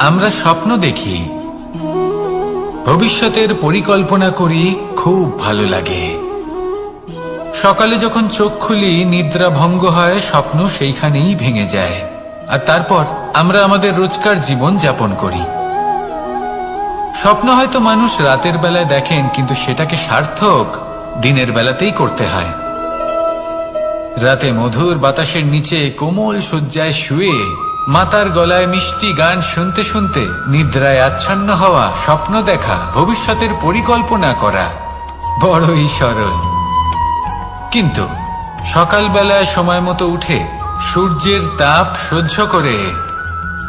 আমরা স্বপ্ন দেখি, ভবিষ্যতের পরিকল্পনা করি, খুব ভালো লাগে। সকালে যখন চোখ খুলি, নিদ্রা ভঙ্গ হয়, স্বপ্ন সেইখানেই ভেঙে যায়, আর তারপর আমরা আমাদের রোজকার জীবন যাপন করি। স্বপ্ন হয়তো মানুষ রাতের বেলায় দেখেন, কিন্তু সেটাকে সার্থক দিনের বেলাতেই করতে হয়। রাতে মধুর বাতাসের নিচে কোমল শয্যায় শুয়ে মাতার গলায় মিষ্টি গান শুনতে শুনতে নিদ্রায় আচ্ছন্ন হওয়া, স্বপ্ন দেখা, ভবিষ্যতের পরিকল্পনা করা বড়ই সরল। কিন্তু সকালবেলায় সময় মতো উঠে সূর্যের তাপ সহ্য করে,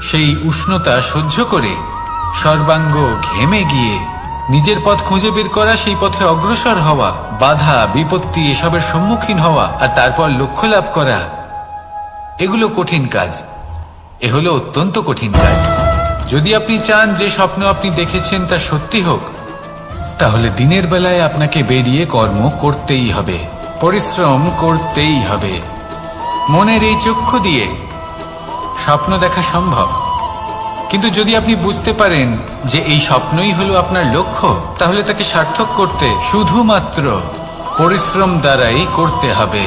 সেই উষ্ণতা সহ্য করে সর্বাঙ্গ ঘেমে গিয়ে নিজের পথ খুঁজে বের করা, সেই পথে অগ্রসর হওয়া, বাধা বিপত্তি এসবের সম্মুখীন হওয়া, আর তারপর লক্ষ্য লাভ করা, এগুলো কঠিন কাজ। এ হলো অত্যন্ত কঠিন কাজ। যদি আপনি চান যে স্বপ্ন আপনি দেখেছেন তা সত্যি হোক, তাহলে দিনের বেলায় আপনাকে বেরিয়ে কর্ম করতেই হবে, পরিশ্রম করতেই হবে। মনের এই চক্ষু দিয়ে স্বপ্ন দেখা সম্ভব, কিন্তু যদি আপনি বুঝতে পারেন যে এই স্বপ্নই হলো আপনার লক্ষ্য, তাহলে তাকে সার্থক করতে শুধুমাত্র পরিশ্রম দ্বারাই করতে হবে।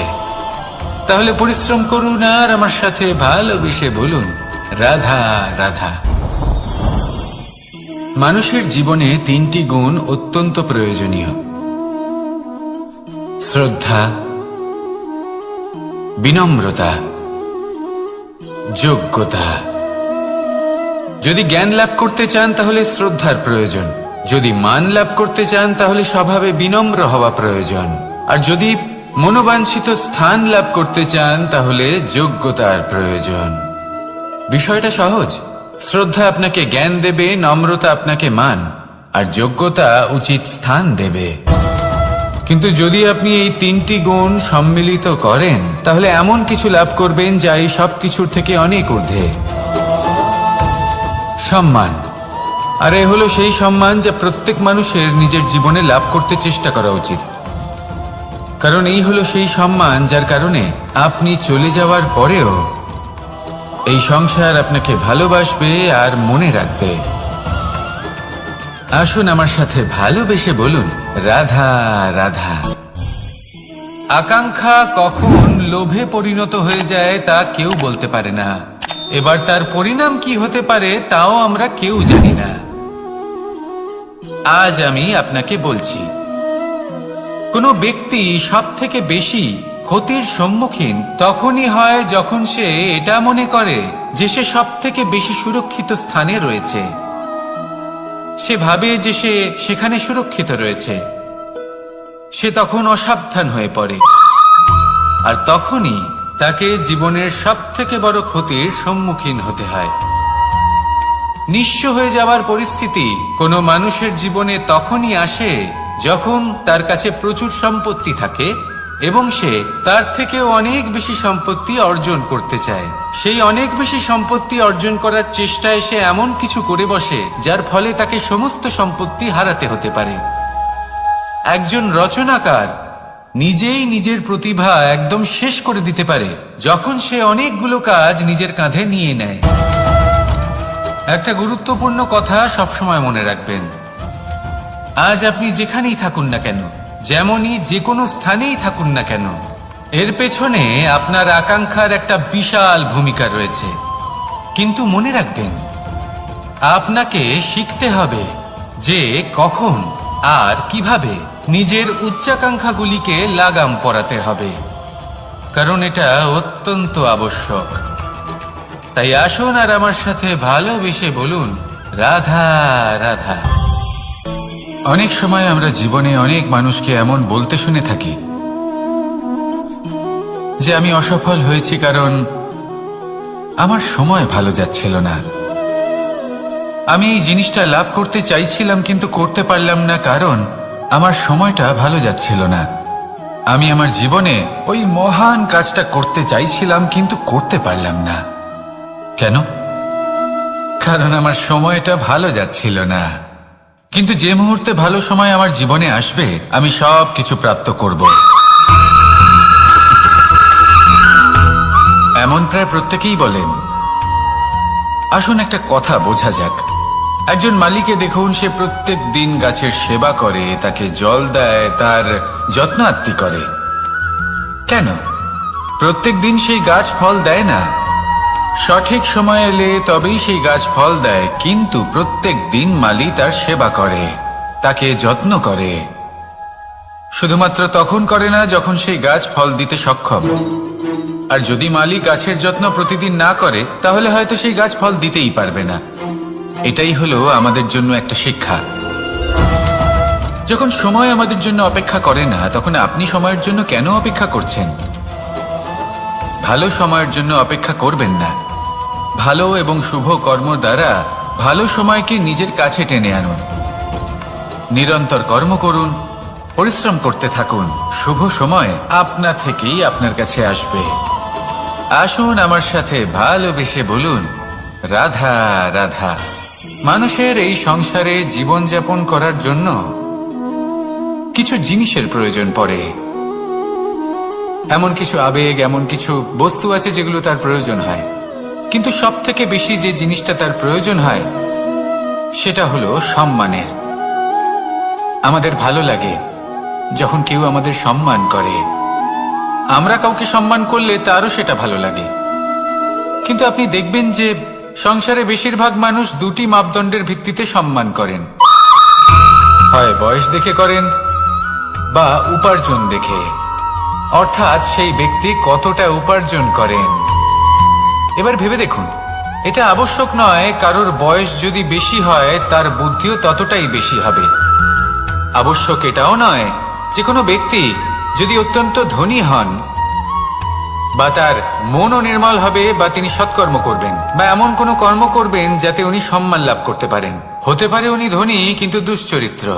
তাহলে পরিশ্রম করুন আর আমার সাথে ভালোবেসে বলুন, রাধা রাধা। মানুষের জীবনে তিনটি গুণ অত্যন্ত প্রয়োজনীয়: শ্রদ্ধা, বিনম্রতা, যোগ্যতা। যদি জ্ঞান লাভ করতে চান তাহলে শ্রদ্ধার প্রয়োজন, যদি মান লাভ করতে চান তাহলে স্বভাবে বিনম্র হওয়া প্রয়োজন, আর যদি মনোবাঞ্ছিত স্থান লাভ করতে চান তাহলে যোগ্যতার প্রয়োজন। বিষয়টা সহজ। শ্রদ্ধা আপনাকে জ্ঞান দেবে, নম্রতা আপনাকে মান, আর যোগ্যতা উচিত স্থান দেবে। কিন্তু যদি আপনি এই তিনটি গুণ সম্মিলিত করেন, তাহলে এমন কিছু লাভ করবেন যা এই সব কিছুর থেকে অনেক ঊর্ধ্বে। সম্মান। আর এ হলো সেই সম্মান যা প্রত্যেক মানুষের নিজের জীবনে লাভ করতে চেষ্টা করা উচিত, কারণ এই হলো সেই সম্মান যার কারণে আপনি চলে যাওয়ার পরেও এই সংসার আপনাকে ভালোবাসবে আর মনে রাখবে। আসুন আমার সাথে ভালোবেসে বলুন, রাধা রাধা। আকাঙ্ক্ষা কখন লোভে পরিণত হয়ে যায় তা কেউ বলতে পারে না। এবার তার পরিণাম কি হতে পারে তাও আমরা কেউ জানি না। আজ আমি আপনাকে বলছি, কোনো ব্যক্তি সব থেকে বেশি ক্ষতির সম্মুখীন তখনই হয় যখন সে এটা মনে করে যে সে সব থেকে বেশি সুরক্ষিত স্থানে রয়েছে। সে ভাবে যে সে সেখানে সুরক্ষিত রয়েছে। সে তখন অসাবধান হয়ে পড়ে, আর তখনই তাকে জীবনের সব থেকে বড় ক্ষতির সম্মুখীন হতে হয়। নিঃস্ব হয়ে যাওয়ার পরিস্থিতি কোনো মানুষের জীবনে তখনই আসে যখন তার কাছে প্রচুর সম্পত্তি থাকে এবং সে তার থেকেও অনেক বেশি সম্পত্তি অর্জন করতে চায়। সেই অনেক বেশি সম্পত্তি অর্জন করার চেষ্টায় সে এমন কিছু করে বসে যার ফলে তাকে সমস্ত সম্পত্তি হারাতে হতে পারে। একজন রচনাকার নিজেই নিজের প্রতিভা একদম শেষ করে দিতে পারে যখন সে অনেকগুলো কাজ নিজের কাঁধে নিয়ে নেয়। একটা গুরুত্বপূর্ণ কথা সবসময় মনে রাখবেন, আজ আপনি যেখানেই থাকুন না কেন, যেমনই যে কোনো স্থানেই থাকুন না কেন, এর পেছনে আপনার আকাঙ্ক্ষার একটা বিশাল ভূমিকা রয়েছে। কিন্তু মনে রাখবেন, আপনাকে শিখতে হবে যে কখন আর কিভাবে নিজের উচ্চাকাঙ্ক্ষাগুলিকে লাগাম পরাতে হবে, কারণ এটা অত্যন্ত আবশ্যক। তাই আসুন আর আমার সাথে ভালোবেসে বলুন, রাধা রাধা। অনেক সময় আমরা জীবনে অনেক মানুষকে এমন বলতে শুনে থাকি যে আমি অসফল হয়েছি কারণ আমার সময় ভালো যাচ্ছিল না। আমি এই জিনিসটা লাভ করতে চাইছিলাম কিন্তু করতে পারলাম না কারণ আমার সময়টা ভালো যাচ্ছিল না। আমি আমার জীবনে ওই মহান কাজটা করতে চাইছিলাম কিন্তু করতে পারলাম না। কেন? কারণ আমার সময়টা ভালো যাচ্ছিল না। কিন্তু যে মুহূর্তে ভালো সময় আমার জীবনে আসবে, আমি সব কিছু প্রাপ্ত করব। এমন প্রায় প্রত্যেকেই বলেন, আসুন একটা কথা বোঝা যাক। একজন মালিকে দেখুন, সে প্রত্যেক দিন গাছের সেবা করে, তাকে জল দেয়, তার যত্ন আত্তি করে। কেন প্রত্যেক দিন সেই গাছ ফল দেয় না? সঠিক সময় এলে তবেই সেই গাছ ফল দেয়, কিন্তু প্রত্যেক দিন মালি তার সেবা করে, তাকে যত্ন করে। শুধুমাত্র তখন করে না যখন সেই গাছ ফল দিতে সক্ষম। আর যদি মালি গাছের যত্ন প্রতিদিন না করে, তাহলে হয়তো সেই গাছ ফল দিতেই পারবে না। এটাই হলো আমাদের জন্য একটা শিক্ষা। যখন সময় আমাদের জন্য অপেক্ষা করে না, তখন আপনি সময়ের জন্য কেন অপেক্ষা করছেন? ভালো সময়ের জন্য অপেক্ষা করবেন না। ভালো এবং শুভ কর্ম দ্বারা ভালো সময়কে নিজের কাছে টেনে আনুন। নিরন্তর কর্ম করুন, পরিশ্রম করতে থাকুন। শুভ সময় আপনা থেকেই আপনার কাছে আসবে। আসুন আমার সাথে ভালোবেসে বলুন, রাধা রাধা। মানুষের এই সংসারে জীবনযাপন করার জন্য কিছু জিনিসের প্রয়োজন পড়ে। এমন কিছু আবেগ, এমন কিছু বস্তু আছে যেগুলো তার প্রয়োজন হয়। কিন্তু সব থেকে বেশি যে জিনিসটা তার প্রয়োজন হয় সেটা হলো সম্মানের। আমাদের ভালো লাগে যখন কেউ আমাদের সম্মান করে। আমরা কাউকে সম্মান করলে তারও সেটা ভালো লাগে। কিন্তু আপনি দেখবেন যে সংসারে বেশিরভাগ মানুষ দুটি মাপদণ্ডের ভিত্তিতে সম্মান করেন। হয় বয়স দেখে করেন বা উপার্জন দেখে, অর্থাৎ সেই ব্যক্তি কতটা উপার্জন করেন। এবার ভেবে দেখুন, এটা আবশ্যক নয় কারোর বয়স যদি বেশি হয় তার বুদ্ধিও ততটাই বেশি হবে। আবশ্যক এটাও নয় যে কোনো ব্যক্তি যদি অত্যন্ত ধনী হন বা তার মনও নির্মল হবে বা তিনি সৎকর্ম করবেন বা এমন কোনো কর্ম করবেন যাতে উনি সম্মান লাভ করতে পারেন। হতে পারে উনি ধনী কিন্তু দুশ্চরিত্র।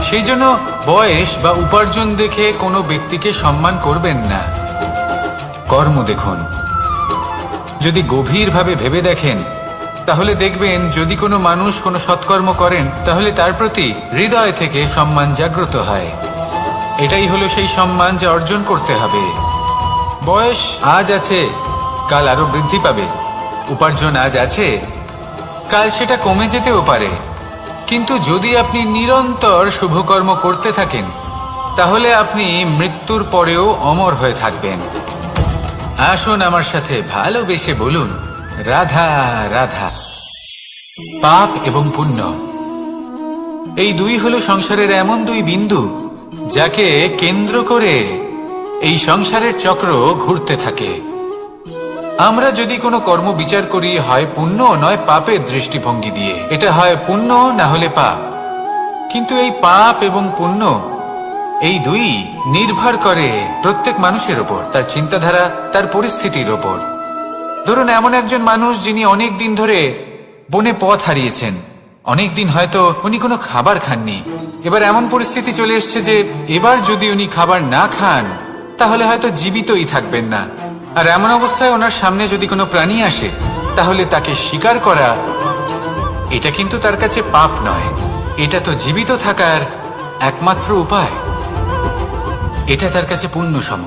সেই জন্য বয়স বা উপার্জন দেখে কোনো ব্যক্তিকে সম্মান করবেন না। কর্ম দেখুন। যদি গভীরভাবে ভেবে দেখেন তাহলে দেখবেন যদি কোনো মানুষ কোনো সৎকর্ম করেন তাহলে তার প্রতি হৃদয় থেকে সম্মান জাগ্রত হয়। এটাই হলো সেই সম্মান যা অর্জন করতে হবে। বয়স আজ আছে, কাল আরো বৃদ্ধি পাবে। উপার্জন আজ আছে, কাল সেটা কমে যেতেও পারে। কিন্তু যদি আপনি নিরন্তর শুভকর্ম করতে থাকেন তাহলে আপনি মৃত্যুর পরেও অমর হয়ে থাকবেন। আসুন আমার সাথে ভালোবেসে বলুন, রাধা রাধা। পাপ এবং পুণ্য, এই দুই হলো সংসারের এমন দুই বিন্দু যাকে কেন্দ্র করে এই সংসারের চক্র ঘুরতে থাকে। আমরা যদি কোনো কর্ম বিচার করি, হয় পুণ্য নয় পাপের দৃষ্টিভঙ্গি দিয়ে, এটা হয় পুণ্য না হলে পাপ। কিন্তু এই পাপ এবং পুণ্য এই দুই নির্ভর করে প্রত্যেক মানুষের ওপর, তার চিন্তাধারা, তার পরিস্থিতির ওপর। ধরুন এমন একজন মানুষ যিনি অনেক দিন ধরে বনে পথ হারিয়েছেন, অনেক দিন হয়তো উনি কোনো খাবার খাননি। এবার এমন পরিস্থিতি চলে এসছে যে এবার যদি উনি খাবার না খান তাহলে হয়তো জীবিতই থাকবেন না। আর এমন অবস্থায় ওনার সামনে যদি কোনো প্রাণী আসে তাহলে তাকে শিকার করা, এটা কিন্তু তার কাছে পাপ নয়। এটা তো জীবিত থাকার একমাত্র উপায়। এটা তার কাছে পুণ্য সম।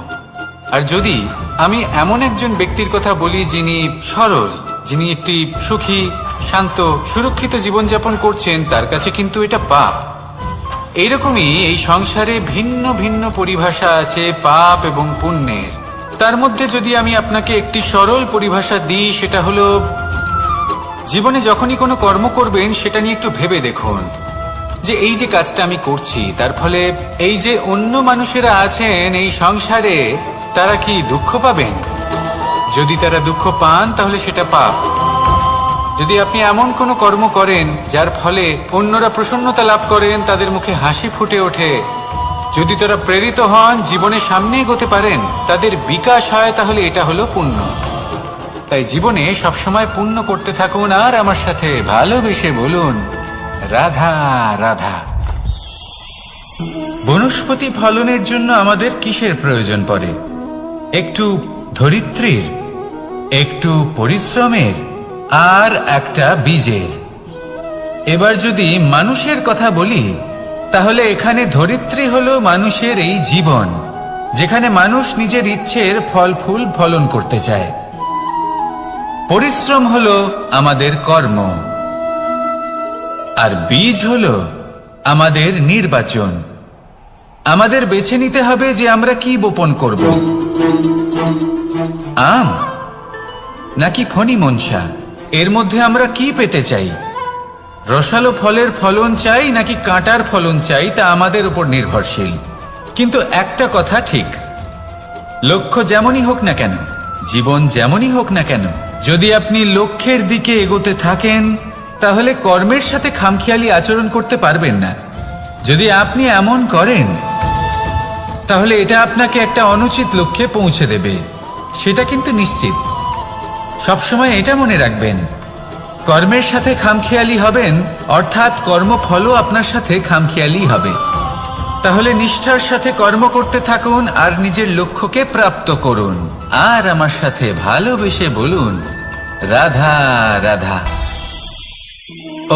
আর যদি আমি এমন একজন ব্যক্তির কথা বলি যিনি সরল, যিনি একটি সুখী, শান্ত, সুরক্ষিত জীবনযাপন করছেন, তার কাছে কিন্তু এটা পাপ। এইরকমই এই সংসারে ভিন্ন ভিন্ন পরিভাষা আছে পাপ এবং পুণ্যের। তার মধ্যে যদি আমি আপনাকে একটি সরল পরিভাষা দিই, সেটা হলো জীবনে যখনই কোনো কর্ম করবেন সেটা নিয়ে একটু ভেবে দেখুন যে এই যে কাজটা আমি করছি তার ফলে এই যে অন্য মানুষেরা আছেন এই সংসারে, তারা কি দুঃখ পাবেন? যদি তারা দুঃখ পান তাহলে সেটা পাপ। যদি আপনি এমন কোনো কর্ম করেন যার ফলে অন্যরা প্রসন্নতা লাভ করেন, তাদের মুখে হাসি ফুটে ওঠে, যদি তারা প্রেরিত হন, জীবনে সামনে এগোতে পারেন, তাদের বিকাশ হয়, তাহলে এটা হলো পুণ্য। তাই জীবনে সবসময় পুণ্য করতে থাকুন আর আমার সাথে ভালোবেসে বলুন, রাধা রাধা। বনস্পতি ফলনের জন্য আমাদের কিসের প্রয়োজন পড়ে? একটু ধরিত্রীর, একটু পরিশ্রমের আর একটা বীজের। এবার যদি মানুষের কথা বলি তাহলে এখানে ধরিত্রী হলো মানুষের এই জীবন, যেখানে মানুষ নিজের ইচ্ছের ফল ফুল ফলন করতে চায়। পরিশ্রম হলো আমাদের কর্ম, আর বীজ হলো আমাদের নির্বাচন। আমাদের বেছে নিতে হবে যে আমরা কি বপন করব, আম নাকি ফণি মনসা। এর মধ্যে আমরা কি পেতে চাই? রসালো ফলের ফলন চাই নাকি কাঁটার ফলন চাই, তা আমাদের উপর নির্ভরশীল। কিন্তু একটা কথা ঠিক, লক্ষ্য যেমনই হোক না কেন, জীবন যেমনই হোক না কেন, যদি আপনি লক্ষ্যের দিকে এগোতে থাকেন তাহলে কর্মের সাথে খামখেয়ালি আচরণ করতে পারবেন না। যদি আপনি এমন করেন তাহলে এটা আপনাকে একটা অনুচিত লক্ষ্যে পৌঁছে দেবে, সেটা কিন্তু নিশ্চিত। সবসময় এটা মনে রাখবেন, কর্মের সাথে খামখেয়ালি হবেন অর্থাৎ কর্মফলও আপনার সাথে খামখেয়ালি হবে। তাহলে নিষ্ঠার সাথে কর্ম করতে থাকুন আর নিজের লক্ষ্যকে প্রাপ্ত করুন। আর আমার সাথে ভালোবেসে বলুন, রাধা রাধা।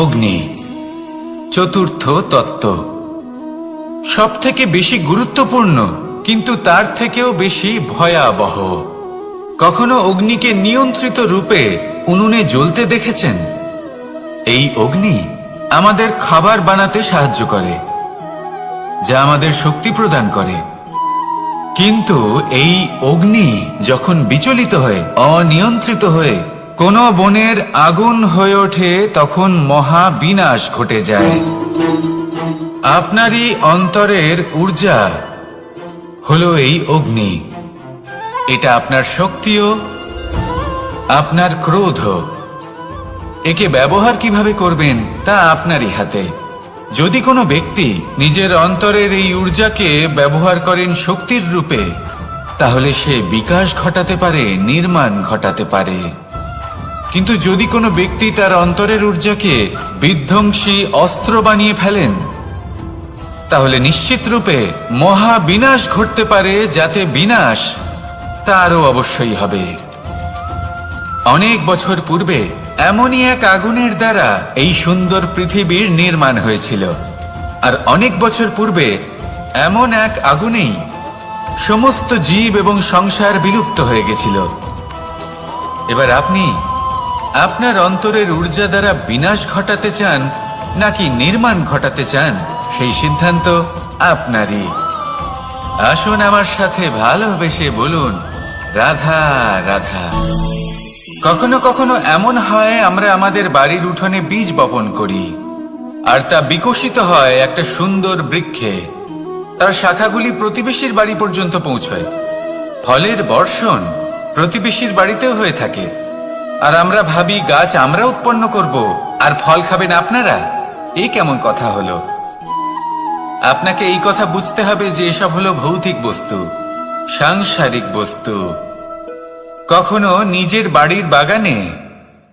অগ্নি চতুর্থ তত্ত্ব, সব থেকে বেশি গুরুত্বপূর্ণ কিন্তু তার থেকেও বেশি ভয়াবহ। কখনো অগ্নিকে নিয়ন্ত্রিত রূপে উনুনে জ্বলতে দেখেছেন? এই অগ্নি আমাদের খাবার বানাতে সাহায্য করে, যা আমাদের শক্তি প্রদান করে। কিন্তু এই অগ্নি যখন বিচলিত হয়ে, অনিয়ন্ত্রিত হয়ে কোনো বনের আগুন হয়ে ওঠে, তখন মহা বিনাশ ঘটে যায়। আপনারই অন্তরের ঊর্জা হলো এই অগ্নি। এটা আপনার শক্তিও, আপনার ক্রোধ। একে ব্যবহার কিভাবে করবেন তা আপনারই হাতে। যদি কোনো ব্যক্তি নিজের অন্তরের এই ঊর্জাকে ব্যবহার করেন শক্তির রূপে, তাহলে সে বিকাশ ঘটাতে পারে, নির্মাণ ঘটাতে পারে। কিন্তু যদি কোনো ব্যক্তি তার অন্তরের ঊর্জাকে বিধ্বংসী অস্ত্র বানিয়ে ফেলেন, তাহলে নিশ্চিত রূপে মহা বিনাশ ঘটতে পারে, যাতে বিনাশ তারও অবশ্যই হবে। অনেক বছর পূর্বে এমনই এক আগুনের দ্বারা এই সুন্দর পৃথিবীর নির্মাণ হয়েছিল। আর অনেক বছর পূর্বে এমন এক আগুনেই সমস্ত জীব এবং সংসার বিলুপ্ত হয়ে গেছিল। এবার আপনি আপনার অন্তরের ঊর্জা দ্বারা বিনাশ ঘটাতে চান নাকি নির্মাণ ঘটাতে চান, সেই সিদ্ধান্ত আপনারই। আসুন আমার সাথে ভালোবেসে বলুন, রাধা রাধা। কখনো কখনো এমন হয়, আমরা আমাদের বাড়ির উঠোনে বীজ বপন করি আর তা বিকশিত হয় একটা সুন্দর বৃক্ষে। তার শাখাগুলি প্রতিবেশীর বাড়ি পর্যন্ত পৌঁছয়। ফলের বর্ষণ প্রতিবেশীর বাড়িতেও হয়ে থাকে। আর আমরা ভাবি গাছ আমরা উৎপন্ন করব আর ফল খাবেন আপনারা। এই কেমন কথা হলো? আপনাকে এই কথা বুঝতে হবে যে এসব হলো ভৌতিক বস্তু, সাংসারিক বস্তু। কখনো নিজের বাড়ির বাগানে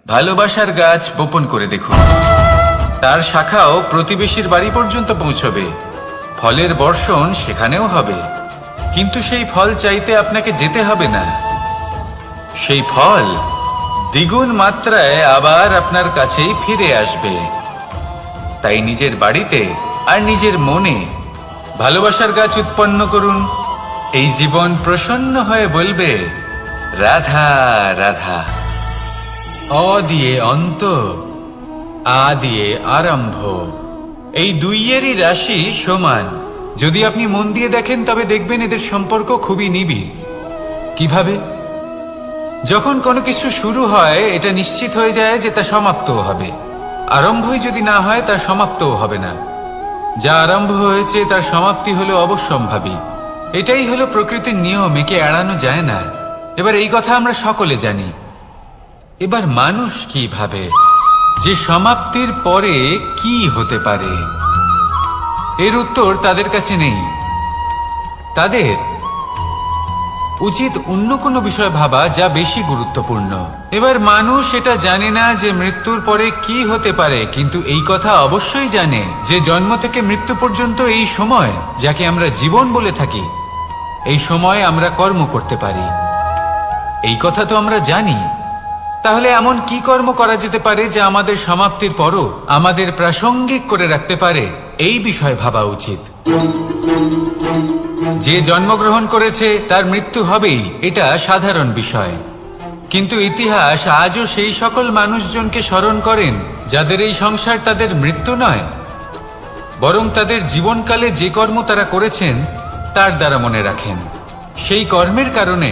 ভালোবাসার গাছ বপন করে দেখুন, তার শাখাও প্রতিবেশীর বাড়ি পর্যন্ত পৌঁছবে, ফলের বর্ষণ সেখানেও হবে। কিন্তু সেই ফল চাইতে আপনাকে যেতে হবে না, সেই ফল দ্বিগুণ মাত্রায় আবার আপনার কাছেই ফিরে আসবে। তাই নিজের বাড়িতে আর নিজের মনে ভালোবাসার গাছ উৎপন্ন করুন। এই জীবন প্রসন্ন হয়ে বলবে, রাধা রাধা। অ দিয়ে অন্ত, আ দিয়ে আরম্ভ, এই দুইয়েরই রাশি সমান। যদি আপনি মন দিয়ে দেখেন তবে দেখবেন এদের সম্পর্ক খুবই নিবিড়। কিভাবে? যখন কোনো কিছু শুরু হয় এটা নিশ্চিত হয়ে যায় যে তা সমাপ্তও হবে। আরম্ভই যদি না হয় তা সমাপ্তও হবে না। যা আরম্ভ হয়েছে তার সমাপ্তি হলো অবশ্যম্ভাবী। এটাই হলো প্রকৃতির নিয়ম, একে এড়ানো যায় না। এবার এই কথা আমরা সকলে জানি। এবার মানুষ কি ভাবে যে সমাপ্তির পরে কি হতে পারে, এর উত্তর তাদের কাছে নেই। তাদের উচিত অন্য কোনো বিষয় ভাবা যা বেশি গুরুত্বপূর্ণ। এবার মানুষ এটা জানে না যে মৃত্যুর পরে কি হতে পারে, কিন্তু এই কথা অবশ্যই জানে যে জন্ম থেকে মৃত্যু পর্যন্ত এই সময়, যাকে আমরা জীবন বলে থাকি, এই সময় আমরা কর্ম করতে পারি। এই কথা তো আমরা জানি। তাহলে এমন কি কর্ম করা যেতে পারে যা আমাদের সমাপ্তির পরও আমাদের প্রাসঙ্গিক করে রাখতে পারে, এই বিষয়ে ভাবা উচিত। যে জন্মগ্রহণ করেছে তার মৃত্যু হবেই, এটা সাধারণ বিষয়। কিন্তু ইতিহাস আজও সেই সকল মানুষজনকে স্মরণ করেন যাদের এই সংসার তাদের মৃত্যু নয়, বরং তাদের জীবনকালে যে কর্ম তারা করেছেন তার দ্বারা মনে রাখেন। সেই কর্মের কারণে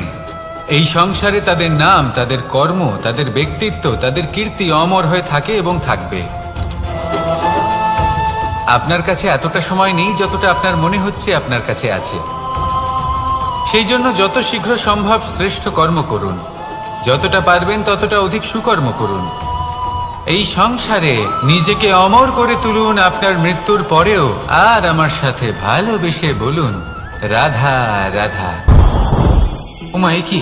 এই সংসারে তাদের নাম, তাদের কর্ম, তাদের ব্যক্তিত্ব, তাদের কীর্তি অমর হয়ে থাকে এবং থাকবে। আপনার কাছে এতটা সময় নেই যতটা আপনার মনে হচ্ছে আপনার কাছে আছে। সেই জন্য যত শীঘ্র সম্ভব শ্রেষ্ঠ কর্ম করুন, যতটা পারবেন ততটা অধিক সুকর্ম করুন। এই সংসারে নিজেকে অমর করে তুলুন আপনার মৃত্যুর পরেও, আর আমার সাথে ভালোবেসে বলুন রাধা রাধা। ওমা, এ কি?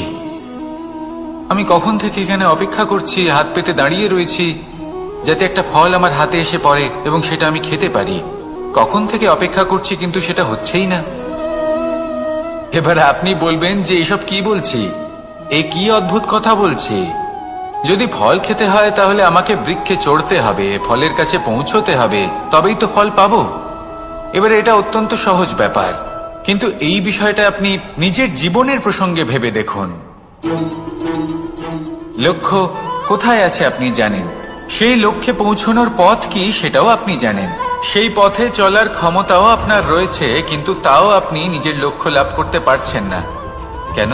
আমি কখন থেকে এখানে অপেক্ষা করছি, হাত পেতে দাঁড়িয়ে রয়েছি যাতে একটা ফল আমার হাতে এসে পড়ে এবং সেটা আমি খেতে পারি। কখন থেকে অপেক্ষা করছি, কিন্তু সেটা হচ্ছেই না। এবার আপনি বলবেন যে এসব কি বলছি, এ কি অদ্ভুত কথা বলছি। যদি ফল খেতে হয় তাহলে আমাকে বৃক্ষে চড়তে হবে, ফলের কাছে পৌঁছতে হবে, তবেই তো ফল পাবো। এবারে এটা অত্যন্ত সহজ ব্যাপার, কিন্তু এই বিষয়টা আপনি নিজের জীবনের প্রসঙ্গে ভেবে দেখুন। লক্ষ্য কোথায় আছে আপনি জানেন, সেই লক্ষ্যে পৌঁছানোর পথ কি সেটাও আপনি জানেন, সেই পথে চলার ক্ষমতাও আপনার রয়েছে, কিন্তু তাও আপনি নিজের লক্ষ্য লাভ করতে পারছেন না। কেন?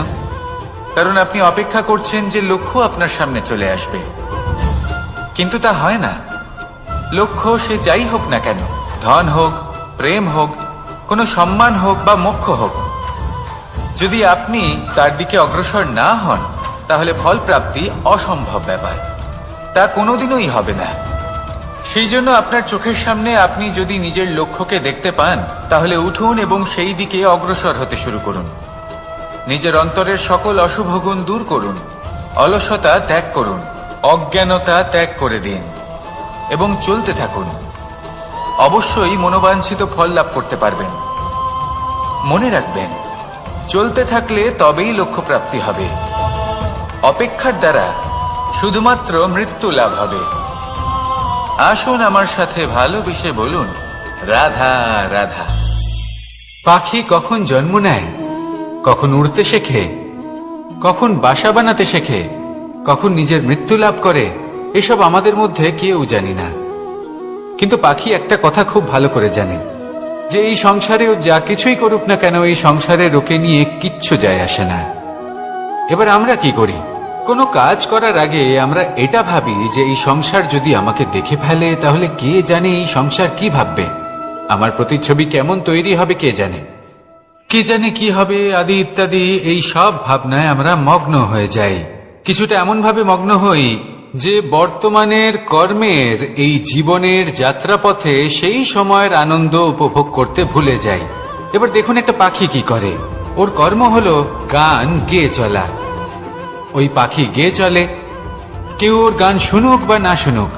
কারণ আপনি অপেক্ষা করছেন যে লক্ষ্য আপনার সামনে চলে আসবে, কিন্তু তা হয় না। লক্ষ্য সে যাই হোক না কেন, ধন হোক, প্রেম হোক, কোনো সম্মান হোক বা মোক্ষ হোক, যদি আপনি তার দিকে অগ্রসর না হন তাহলে ফল প্রাপ্তি অসম্ভব ব্যাপার, তা কোনোদিনই হবে না। সেই জন্য আপনার চোখের সামনে আপনি যদি নিজের লক্ষ্যকে দেখতে পান তাহলে উঠুন এবং সেই দিকে অগ্রসর হতে শুরু করুন। নিজের অন্তরের সকল অশুভ গুণ দূর করুন, অলসতা ত্যাগ করুন, অজ্ঞানতা ত্যাগ করে দিন এবং চলতে থাকুন। অবশ্যই মনোবাঞ্ছিত ফল লাভ করতে পারবেন। মনে রাখবেন, চলতে থাকলে তবেই লক্ষ্য প্রাপ্তি হবে। অপেক্ষার দ্বারা শুধুমাত্র মৃত্যু লাভ হবে। আসুন আমার সাথে ভালোবেসে বলুন রাধা রাধা। পাখি কখন জন্ম নেয়, কখন উড়তে শেখে, কখন বাসা বানাতে শেখে, কখন নিজের মৃত্যু লাভ করে, এসব আমাদের মধ্যে কেউ জানি না। কিন্তু পাখি একটা কথা খুব ভালো করে জানে, যে এই সংসারেও যা কিছুই করুক না কেন, এই সংসারের ওকে নিয়ে কিচ্ছু যায় আসে না। এবার আমরা কি করি? কোনো কাজ করার আগে আমরা এটা ভাবি যে এই সংসার যদি আমাকে দেখে ফেলে তাহলে কে জানে এই সংসার কি ভাববে, আমার প্রতিচ্ছবি কেমন তৈরি হবে কে জানে, কে জানে কি হবে আদি ইত্যাদি। এই সব ভাবনায় আমরা মগ্ন হয়ে যাই। কিছুটা এমন ভাবে মগ্ন হই যে বর্তমানের কর্মের এই জীবনের যাত্রাপথে সেই সময়ের আনন্দ উপভোগ করতে ভুলে যাই। এবার দেখুন একটা পাখি কি করে, ওর কর্ম হলো গান গেয়ে চলা। ওই পাখি গেয়ে চলে, কেউ ওর গান শুনুক বা না শুনুক,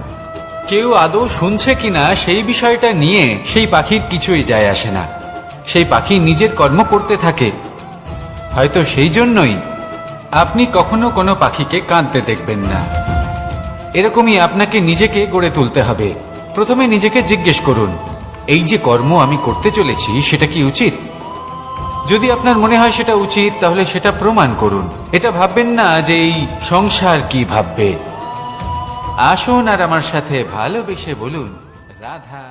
কেউ আদৌ শুনছে কিনা সেই বিষয়টা নিয়ে সেই পাখির কিছুই যায় আসে না। সেই পাখি নিজের কর্ম করতে থাকে। হয়তো সেই জন্যই আপনি কখনো কোনো পাখিকে কাঁদতে দেখবেন না। এরকমই আপনাকে নিজেকে গড়ে তুলতে হবে। প্রথমে নিজেকে জিজ্ঞেস করুন, এই যে কর্ম আমি করতে চলেছি সেটা কি উচিত? যদি আপনার মনে হয় সেটা উচিত তাহলে সেটা প্রমাণ করুন। এটা ভাববেন না যে এই সংসার কি ভাববে। আসুন আর আমার সাথে ভালোবেসে বলুন রাধা।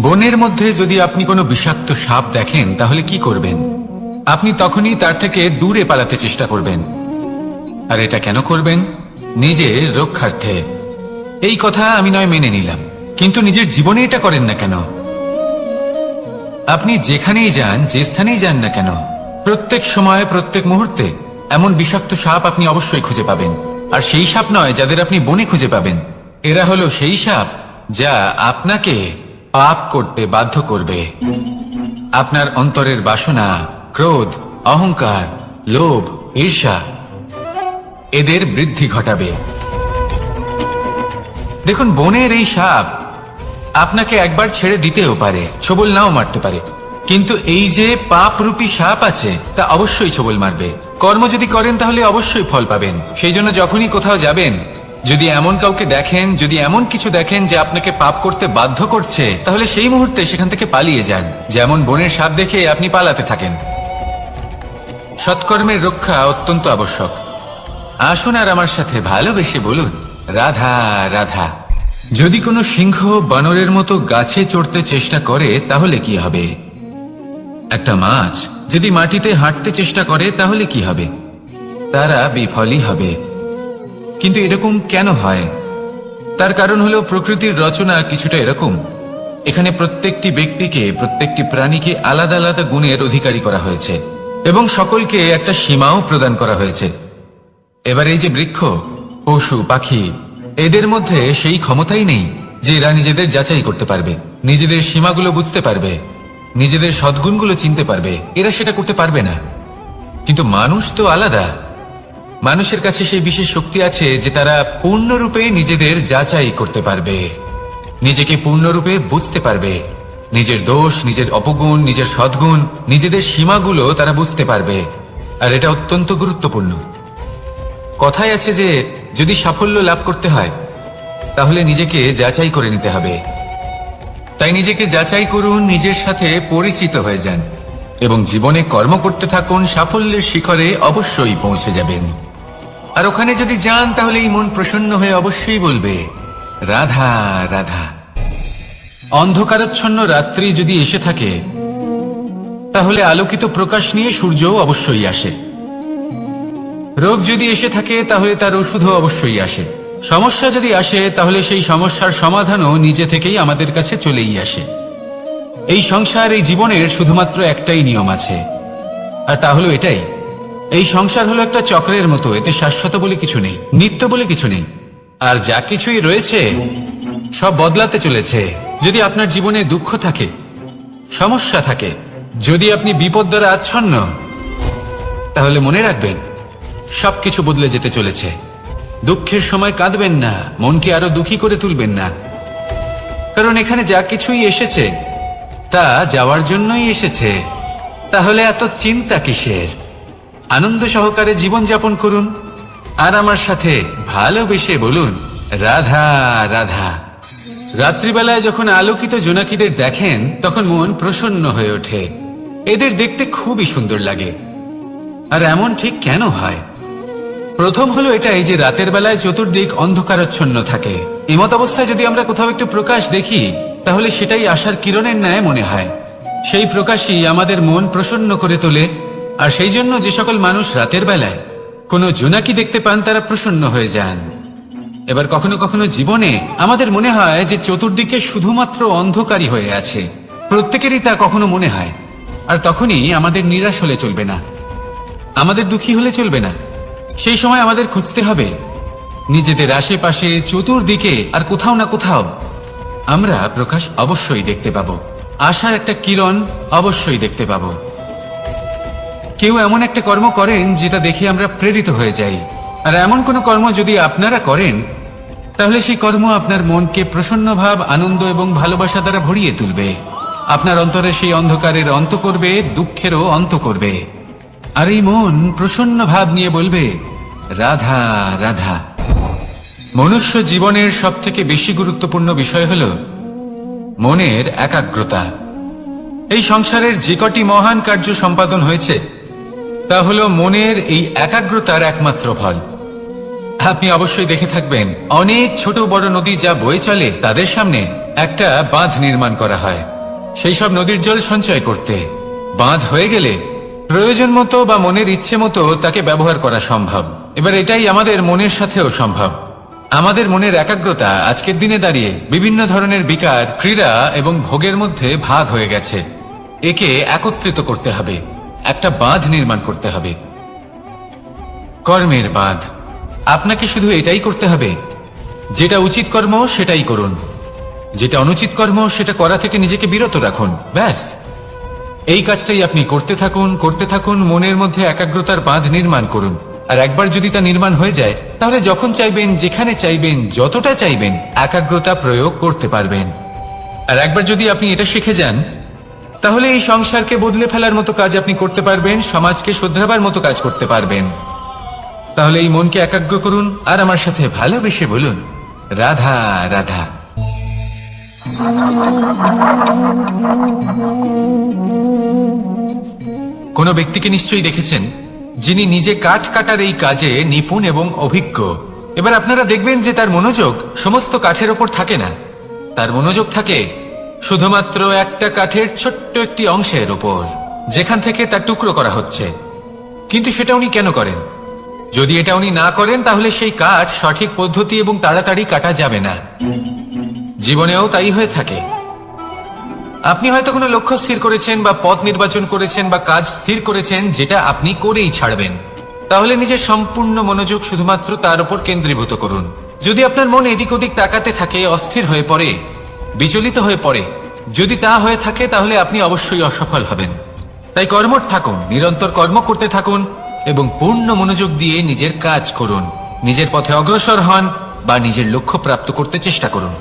বনের মধ্যে যদি আপনি কোনো বিষাক্ত সাপ দেখেন তাহলে কি করবেন? আপনি তখনই তার থেকে দূরে পালাতে চেষ্টা করবেন। আর এটা কেন করবেন? নিজের রক্ষার্থে। এই কথা আমি নয় মেনে নিলাম, কিন্তু নিজের জীবনে এটা করেন না কেন? আপনি যেখানেই যান, যে স্থানেই যান না কেন, প্রত্যেক সময় প্রত্যেক মুহূর্তে এমন বিষাক্ত সাপ আপনি অবশ্যই খুঁজে পাবেন। আর সেই সাপ নয় যাদের আপনি বনে খুঁজে পাবেন, এরা হলো সেই সাপ যা আপনাকে পাপ করতে বাধ্য করবে। আপনার অন্তরের বাসনা, ক্রোধ, অহংকার, লোভ, ঈর্ষা এদের বৃদ্ধি ঘটাবে। দেখুন, বনের এই সাপ আপনাকে একবার ছেড়ে দিতেও পারে, ছোবল নাও মারতে পারে, কিন্তু এই যে পাপরূপী সাপ আছে তা অবশ্যই ছোবল মারবে। কর্ম যদি করেন তাহলে অবশ্যই ফল পাবেন। সেই জন্য যখনই কোথাও যাবেন, যদি এমন কাউকে দেখেন, যদি এমন কিছু দেখেন যে আপনাকে পাপ করতে বাধ্য করছে, তাহলে সেই মুহূর্তে সেখান থেকে পালিয়ে যান। যেমন বনের সাপ দেখে আপনি পালাতে থাকেন। সৎকর্মের রক্ষা অত্যন্ত আবশ্যক। আসুন আর আমার সাথে ভালোবেসে বলুন, রাধা রাধা। যদি কোনো সিংহ বানরের মতো গাছে চড়তে চেষ্টা করে তাহলে কি হবে? একটা মাছ যদি মাটিতে হাঁটতে চেষ্টা করে তাহলে কি হবে? তারা বিফলই হবে। কিন্তু এরকম কেন হয়? তার কারণ হলো প্রকৃতির রচনা কিছুটা এরকম। এখানে প্রত্যেকটি ব্যক্তিকে, প্রত্যেকটি প্রাণীকে আলাদা আলাদা গুণের অধিকারী করা হয়েছে এবং সকলকে একটা সীমাও প্রদান করা হয়েছে। এবার এই যে বৃক্ষ, পশু, পাখি, এদের মধ্যে সেই ক্ষমতাই নেই যে এরা নিজেদের যাচাই করতে পারবে, নিজেদের সীমাগুলো বুঝতে পারবে, নিজেদের সদ্গুণগুলো চিনতে পারবে। এরা সেটা করতে পারবে না। কিন্তু মানুষ তো আলাদা। মানুষের কাছে সেই বিশেষ শক্তি আছে যে তারা পূর্ণরূপে নিজেদের যাচাই করতে পারবে, নিজেকে পূর্ণরূপে বুঝতে পারবে, নিজের দোষ, নিজের অপগুণ, নিজের সদ্গুণ, নিজেদের সীমাগুলো তারা বুঝতে পারবে। আর এটা অত্যন্ত গুরুত্বপূর্ণ। কথায় আছে যে যদি সাফল্য লাভ করতে হয় তাহলে নিজেকে যাচাই করে নিতে হবে। তাই নিজেকে যাচাই করুন, নিজের সাথে পরিচিত হয়ে যান এবং জীবনে কর্ম করতে থাকুন। সাফল্যের শিখরে অবশ্যই পৌঁছে যাবেন। আর ওখানে যদি যান তাহলে এই মন প্রসন্ন হয়ে অবশ্যই বলবে, রাধা রাধা। অন্ধকারাচ্ছন্ন রাত্রি যদি এসে থাকে তাহলে আলোকিত প্রকাশ নিয়ে সূর্যও অবশ্যই আসে। রোগ যদি এসে থাকে তাহলে তার ওষুধও অবশ্যই আসে। সমস্যা যদি আসে তাহলে সেই সমস্যার সমাধানও নিজে থেকেই আমাদের কাছে চলেই আসে। এই সংসার, এই জীবনের শুধুমাত্র একটাই নিয়ম আছে, আর তা হলো এটাই, এই সংসার হলো একটা চক্রের মতো। এতে শাশ্বত বলে কিছু নেই, নিত্য বলে কিছু নেই। আর যা কিছুই রয়েছে সব বদলাতে চলেছে। যদি আপনার জীবনে দুঃখ থাকে, সমস্যা থাকে, যদি আপনি বিপদ দ্বারা আচ্ছন্ন, তাহলে মনে রাখবেন সবকিছু বদলে যেতে চলেছে। দুঃখের সময় কাঁদবেন না, মনকে আরো দুঃখী করে তুলবেন না, কারণ এখানে যা কিছুই এসেছে তা যাওয়ার জন্যই এসেছে। তাহলে এত চিন্তা কিসের? আনন্দ সহকারে জীবন যাপন করুন আর আমার সাথে ভালোবেসে বলুন, রাধা রাধা। রাত্রিবেলায় যখন আলোকিত জোনাকিদের দেখেন তখন মন প্রসন্ন হয়ে ওঠে। এদের দেখতে খুবই সুন্দর লাগে। আর এমন ঠিক কেন হয়? প্রথম হলো এটাই যে রাতের বেলায় চতুর্দিক অন্ধকারাচ্ছন্ন থাকে। এমত অবস্থায় যদি আমরা কোথাও একটু প্রকাশ দেখি তাহলে সেটাই আশার কিরণের ন্যায় মনে হয়। সেই প্রকাশই আমাদের মন প্রসন্ন করে তোলে। আর সেই জন্য যে সকল মানুষ রাতের বেলায় কোনো জোনাকি দেখতে পান তারা প্রসন্ন হয়ে যান। এবার কখনো কখনো জীবনে আমাদের মনে হয় যে চতুর্দিকে শুধুমাত্র অন্ধকারই হয়ে আছে। প্রত্যেকেরই তা কখনো মনে হয়। আর তখনই আমাদের নিরাশ হলে চলবে না, আমাদের দুঃখী হলে চলবে না। সেই সময় আমাদের খুঁজতে হবে নিজেদের আশেপাশে, চতুর্দিকে আর কোথাও না কোথাও আমরা প্রকাশ অবশ্যই দেখতে পাবো, আশার একটা কিরণ অবশ্যই দেখতে পাবো। কেউ এমন একটা কর্ম করেন যেটা দেখে আমরা প্রেরিত হয়ে যাই। আর এমন কোনো কর্ম যদি আপনারা করেন তাহলে সেই কর্ম আপনার মনকে প্রসন্ন ভাব, আনন্দ এবং ভালোবাসা দ্বারা ভরিয়ে তুলবে। আপনার অন্তরে সেই অন্ধকারের অন্ত করবে, দুঃখেরও অন্ত করবে। আর এই মন প্রসন্ন ভাব নিয়ে বলবে, রাধা রাধা। মনুষ্য জীবনের সবথেকে বেশি গুরুত্বপূর্ণ বিষয় হল মনের একাগ্রতা। এই সংসারের যে কটি মহান কার্য সম্পাদন হয়েছে তা হল মনের এই একাগ্রতার একমাত্র ফল। আপনি অবশ্যই দেখে থাকবেন অনেক ছোট বড় নদী যা বয়ে চলে তাদের সামনে একটা বাঁধ নির্মাণ করা হয় সেই সব নদীর জল সঞ্চয় করতে। বাঁধ হয়ে গেলে প্রয়োজন মতো বা মনের ইচ্ছে মতো তাকে ব্যবহার করা সম্ভব। এবার এটাই আমাদের মনের সাথেও সম্ভব। আমাদের মনের একাগ্রতা আজকের দিনে দাঁড়িয়ে বিভিন্ন ধরনের বিকার, ক্রীড়া এবং ভোগের মধ্যে ভাগ হয়ে গেছে। একে একত্রিত করতে হবে, একটা বাঁধ নির্মাণ করতে হবে, কর্মের বাঁধ। আপনাকে শুধু এটাই করতে হবে, যেটা উচিত কর্ম সেটাই করুন, যেটা অনুচিত কর্ম সেটা করা থেকে নিজেকে বিরত রাখুন। ব্যাস, এই কাজটাই আপনি করতে থাকুন, করতে থাকুন। মনের মধ্যে একাগ্রতার বাঁধ নির্মাণ করুন। আর একবার যদি তা নির্মাণ হয়ে যায় তাহলে যখন চাইবেন, যেখানে চাইবেন, যতটা চাইবেন একাগ্রতা প্রয়োগ করতে পারবেন। আর একবার যদি আপনি এটা শিখে যান তাহলে এই সংসারকে বদলে ফেলার মতো কাজ আপনি করতে পারবেন, সমাজকে শুধরাবার মতো কাজ করতে পারবেন। তাহলে এই মনকে একাগ্র করুন আর আমার সাথে ভালোবেসে বলুন, রাধা রাধা। কোনো ব্যক্তিকে নিশ্চয়ই দেখেছেন যিনি নিজে কাঠ কাটার এই কাজে নিপুণ এবং অভিজ্ঞ। এবার আপনারা দেখবেন যে তার মনোযোগ সমস্ত কাঠের ওপর থাকে না, তার মনোযোগ থাকে শুধুমাত্র একটা কাঠের ছোট্ট একটি অংশের ওপর, যেখান থেকে তার টুকরো করা হচ্ছে। কিন্তু সেটা উনি কেন করেন? যদি এটা উনি না করেন তাহলে সেই কাঠ সঠিক পদ্ধতি এবং তাড়াতাড়ি কাটা যাবে না। জীবনেও তাই হয়ে থাকে। আপনি হয়তো কোনো লক্ষ্য স্থির করেছেন বা পথ নির্বাচন করেছেন বা কাজ স্থির করেছেন যেটা আপনি করেই ছাড়বেন। তাহলে নিজের সম্পূর্ণ মনোযোগ শুধুমাত্র তার উপর কেন্দ্রীভূত করুন। যদি আপনার মন এদিক ওদিক তাকাতে থাকে, অস্থির হয়ে পড়ে, বিচলিত হয়ে পড়ে, যদি তা হয়ে থাকে তাহলে আপনি অবশ্যই অসফল হবেন। তাই কর্মঠ থাকুন, নিরন্তর কর্ম করতে থাকুন এবং পূর্ণ মনোযোগ দিয়ে নিজের কাজ করুন। নিজের পথে অগ্রসর হন বা নিজের লক্ষ্য প্রাপ্ত করতে চেষ্টা করুন।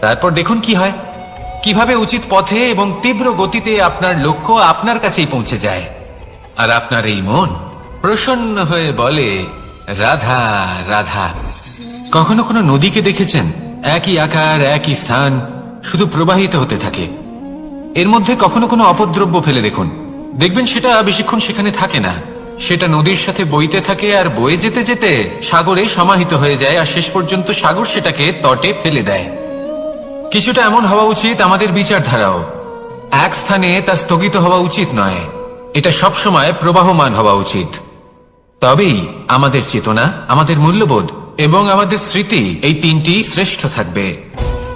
তারপর দেখুন কি হয়, কিভাবে উচিত পথে এবং তীব্র গতিতে আপনার লক্ষ্য আপনার কাছেই পৌঁছে যায়। আর আপনার এই মন প্রসন্ন হয়ে বলে, রাধা রাধা। কখনো কোনো নদীকে দেখেছেন? একই আকার, একই স্থান, শুধু প্রবাহিত হতে থাকে। এর মধ্যে কখনো কোনো অপদ্রব্য ফেলে দেখুন, দেখবেন সেটা বেশিক্ষণ সেখানে থাকে না। সেটা নদীর সাথে বইতে থাকে আর বয়ে যেতে যেতে সাগরে সমাহিত হয়ে যায়, আর শেষ পর্যন্ত সাগর সেটাকে তটে ফেলে দেয়। কিছুটা এমন হওয়া উচিত আমাদের বিচারধারাও। এক স্থানে তা স্থগিত হওয়া উচিত নয়, এটা সবসময় প্রবাহমান হওয়া উচিত। তবেই আমাদের চেতনা, আমাদের মূল্যবোধ এবং আমাদের স্মৃতি, এই তিনটি শ্রেষ্ঠ থাকবে।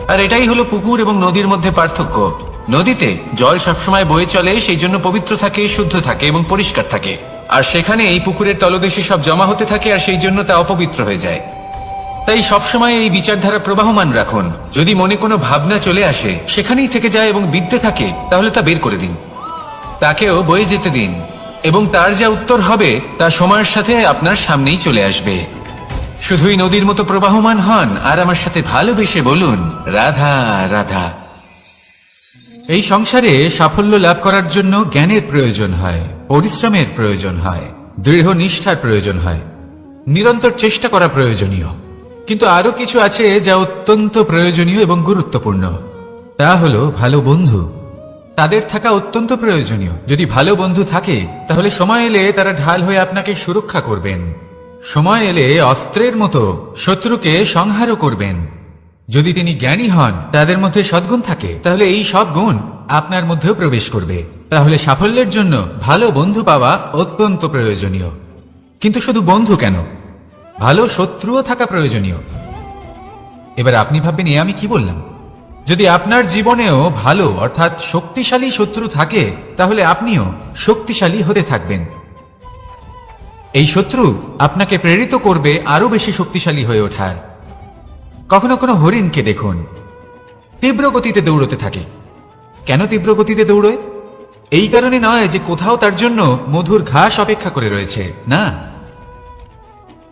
আর এটাই হলো পুকুর এবং নদীর মধ্যে পার্থক্য। নদীতে জল সবসময় বয়ে চলে, সেই জন্য পবিত্র থাকে, শুদ্ধ থাকে এবং পরিষ্কার থাকে। আর সেখানে এই পুকুরের তলদেশে সব জমা হতে থাকে, আর সেই জন্য তা অপবিত্র হয়ে যায়। তাই সবসময় এই বিচারধারা প্রবাহমান রাখুন। যদি মনে কোনো ভাবনা চলে আসে, সেখানেই থেকে যায় এবং বিদ্যে থাকে, তাহলে তা বের করে দিন, তাকেও বয়ে যেতে দিন, এবং তার যা উত্তর হবে তা সময়ের সাথে আপনার সামনেই চলে আসবে। শুধুই নদীর মতো প্রবাহমান হন আর আমার সাথে ভালোবেসে বলুন, রাধা রাধা। এই সংসারে সাফল্য লাভ করার জন্য জ্ঞানের প্রয়োজন হয়, পরিশ্রমের প্রয়োজন হয়, দৃঢ় নিষ্ঠার প্রয়োজন হয়, নিরন্তর চেষ্টা করা প্রয়োজনীয়। কিন্তু আরো কিছু আছে যা অত্যন্ত প্রয়োজনীয় এবং গুরুত্বপূর্ণ। তা হলো ভালো বন্ধু। তাদের থাকা অত্যন্ত প্রয়োজনীয়। যদি ভালো বন্ধু থাকে তাহলে সময় এলে তারা ঢাল হয়ে আপনাকে সুরক্ষা করবেন। সময় এলে অস্ত্রের মতো শত্রুকে সংহারও করবেন। যদি তিনি জ্ঞানী হন, তাদের মধ্যে সদ্গুণ থাকে, তাহলে এই সব গুণ আপনার মধ্যেও প্রবেশ করবে। তাহলে সাফল্যের জন্য ভালো বন্ধু পাওয়া অত্যন্ত প্রয়োজনীয়। কিন্তু শুধু বন্ধু কেন, ভালো শত্রুও থাকা প্রয়োজনীয়। এবার আপনি ভাববেন, আমি কি বললাম? যদি আপনার জীবনেও ভালো অর্থাৎ শক্তিশালী শত্রু থাকে, তাহলে আপনিও শক্তিশালী হতে থাকবেন। এই শত্রু আপনাকে প্রেরিত করবে আরো বেশি শক্তিশালী হয়ে ওঠার। কখনো কোনো হরিণকে দেখুন, তীব্র গতিতে দৌড়তে থাকে। কেন তীব্র গতিতে দৌড়য়? এই কারণে নয় যে কোথাও তার জন্য মধুর ঘাস অপেক্ষা করে রয়েছে, না।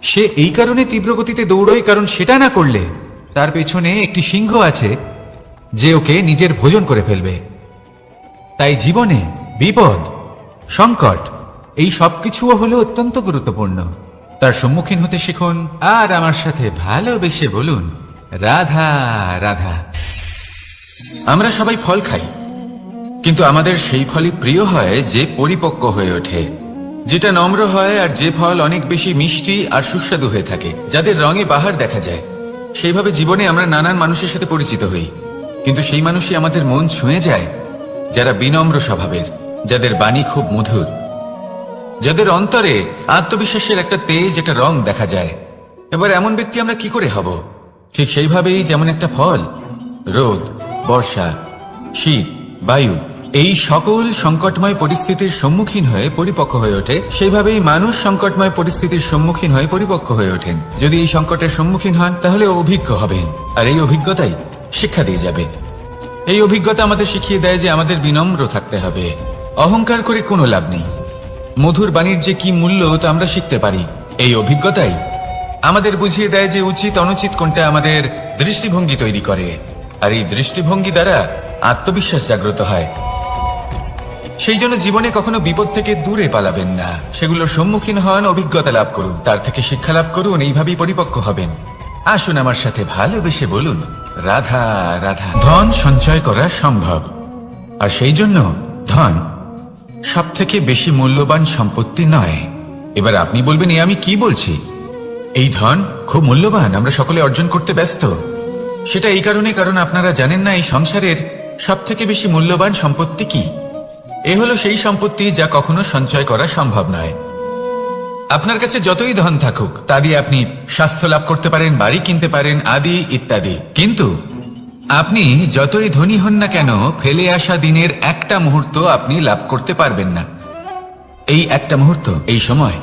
সে এই কারণে তীব্র গতিতে দৌড়য় কারণ সেটা না করলে তার পেছনে একটি সিংহ আছে যে ওকে নিজের ভোজন করে ফেলবে। তাই জীবনে বিপদ, সংকট, এই সবকিছুও হলো অত্যন্ত গুরুত্বপূর্ণ। তার সম্মুখীন হতে শিখুন আর আমার সাথে ভালোবেসে বলুন, রাধা রাধা। আমরা সবাই ফল খাই, কিন্তু আমাদের সেই ফলই প্রিয় হয় যে পরিপক্ক হয়ে ওঠে, যেটা নম্র হয়, আর যে ফল অনেক বেশি মিষ্টি আর সুস্বাদু হয়ে থাকে, যাদের রঙে বাহার দেখা যায়। সেইভাবে জীবনে আমরা নানান মানুষের সাথে পরিচিত হই, কিন্তু সেই মানুষই আমাদের মন ছুঁয়ে যায় যারা বিনম্র স্বভাবের, যাদের বাণী খুব মধুর, যাদের অন্তরে আত্মবিশ্বাসের একটা তেজ, একটা রং দেখা যায়। এবার এমন ব্যক্তি আমরা কি করে হব? ঠিক সেইভাবেই যেমন একটা ফল রোদ, বর্ষা, শীত, বায়ু, এই সকল সংকটময় পরিস্থিতির সম্মুখীন হয়ে পরিপক্ক হয়ে ওঠে, সেইভাবেই মানুষ সংকটময় পরিস্থিতির সম্মুখীন হয়ে পরিপক্ক হয়ে ওঠেন। যদি এই সংকটের সম্মুখীন হন তাহলে অভিজ্ঞ হবেন, আর এই অভিজ্ঞতাই শিক্ষা দিয়ে যাবে। এই অভিজ্ঞতা আমাদের শিখিয়ে দেয় যে আমাদের বিনম্র থাকতে হবে। অহংকার করে কোনো লাভ নেই। মধুর বাণীর যে কি মূল্য তা আমরা শিখতে পারি। এই অভিজ্ঞতাই আমাদের বুঝিয়ে দেয় যে উচিত অনুচিত কোনটা, আমাদের দৃষ্টিভঙ্গি তৈরি করে, আর এই দৃষ্টিভঙ্গি দ্বারা আত্মবিশ্বাস জাগ্রত হয়। সেই জন্য জীবনে কখনো বিপদ থেকে দূরে পালাবেন না, সেগুলোর সম্মুখীন হন, অভিজ্ঞতা লাভ করুন, তার থেকে শিক্ষা লাভ করুন, এইভাবেই পরিপক্ক হবেন। আসুন আমার সাথে ভালোবেসে বলুন, রাধা রাধা। ধন সঞ্চয় করা সম্ভব, আর সেই জন্য ধন সব থেকে বেশি মূল্যবান সম্পত্তি নয়। এবার আপনি বলবেন এ আমি কি বলছি? এই ধন খুব মূল্যবান, আমরা সকলে অর্জন করতে ব্যস্ত। সেটা এই কারণে, কারণ আপনারা জানেন না এই সংসারের সব থেকে বেশি মূল্যবান সম্পত্তি কি। এ হলো সেই সম্পত্তি যা কখনো সঞ্চয় করা সম্ভব নয়। আপনার কাছে যতই ধন থাকুক তা দিয়ে আপনি স্বাস্থ্য লাভ করতে পারেন, বাড়ি কিনতে পারেন, আদি ইত্যাদি, কিন্তু আপনি যতই ধনী হন না কেন ফেলে আসা দিনের একটা মুহূর্ত আপনি লাভ করতে পারবেন না। এই একটা মুহূর্ত, এই সময়,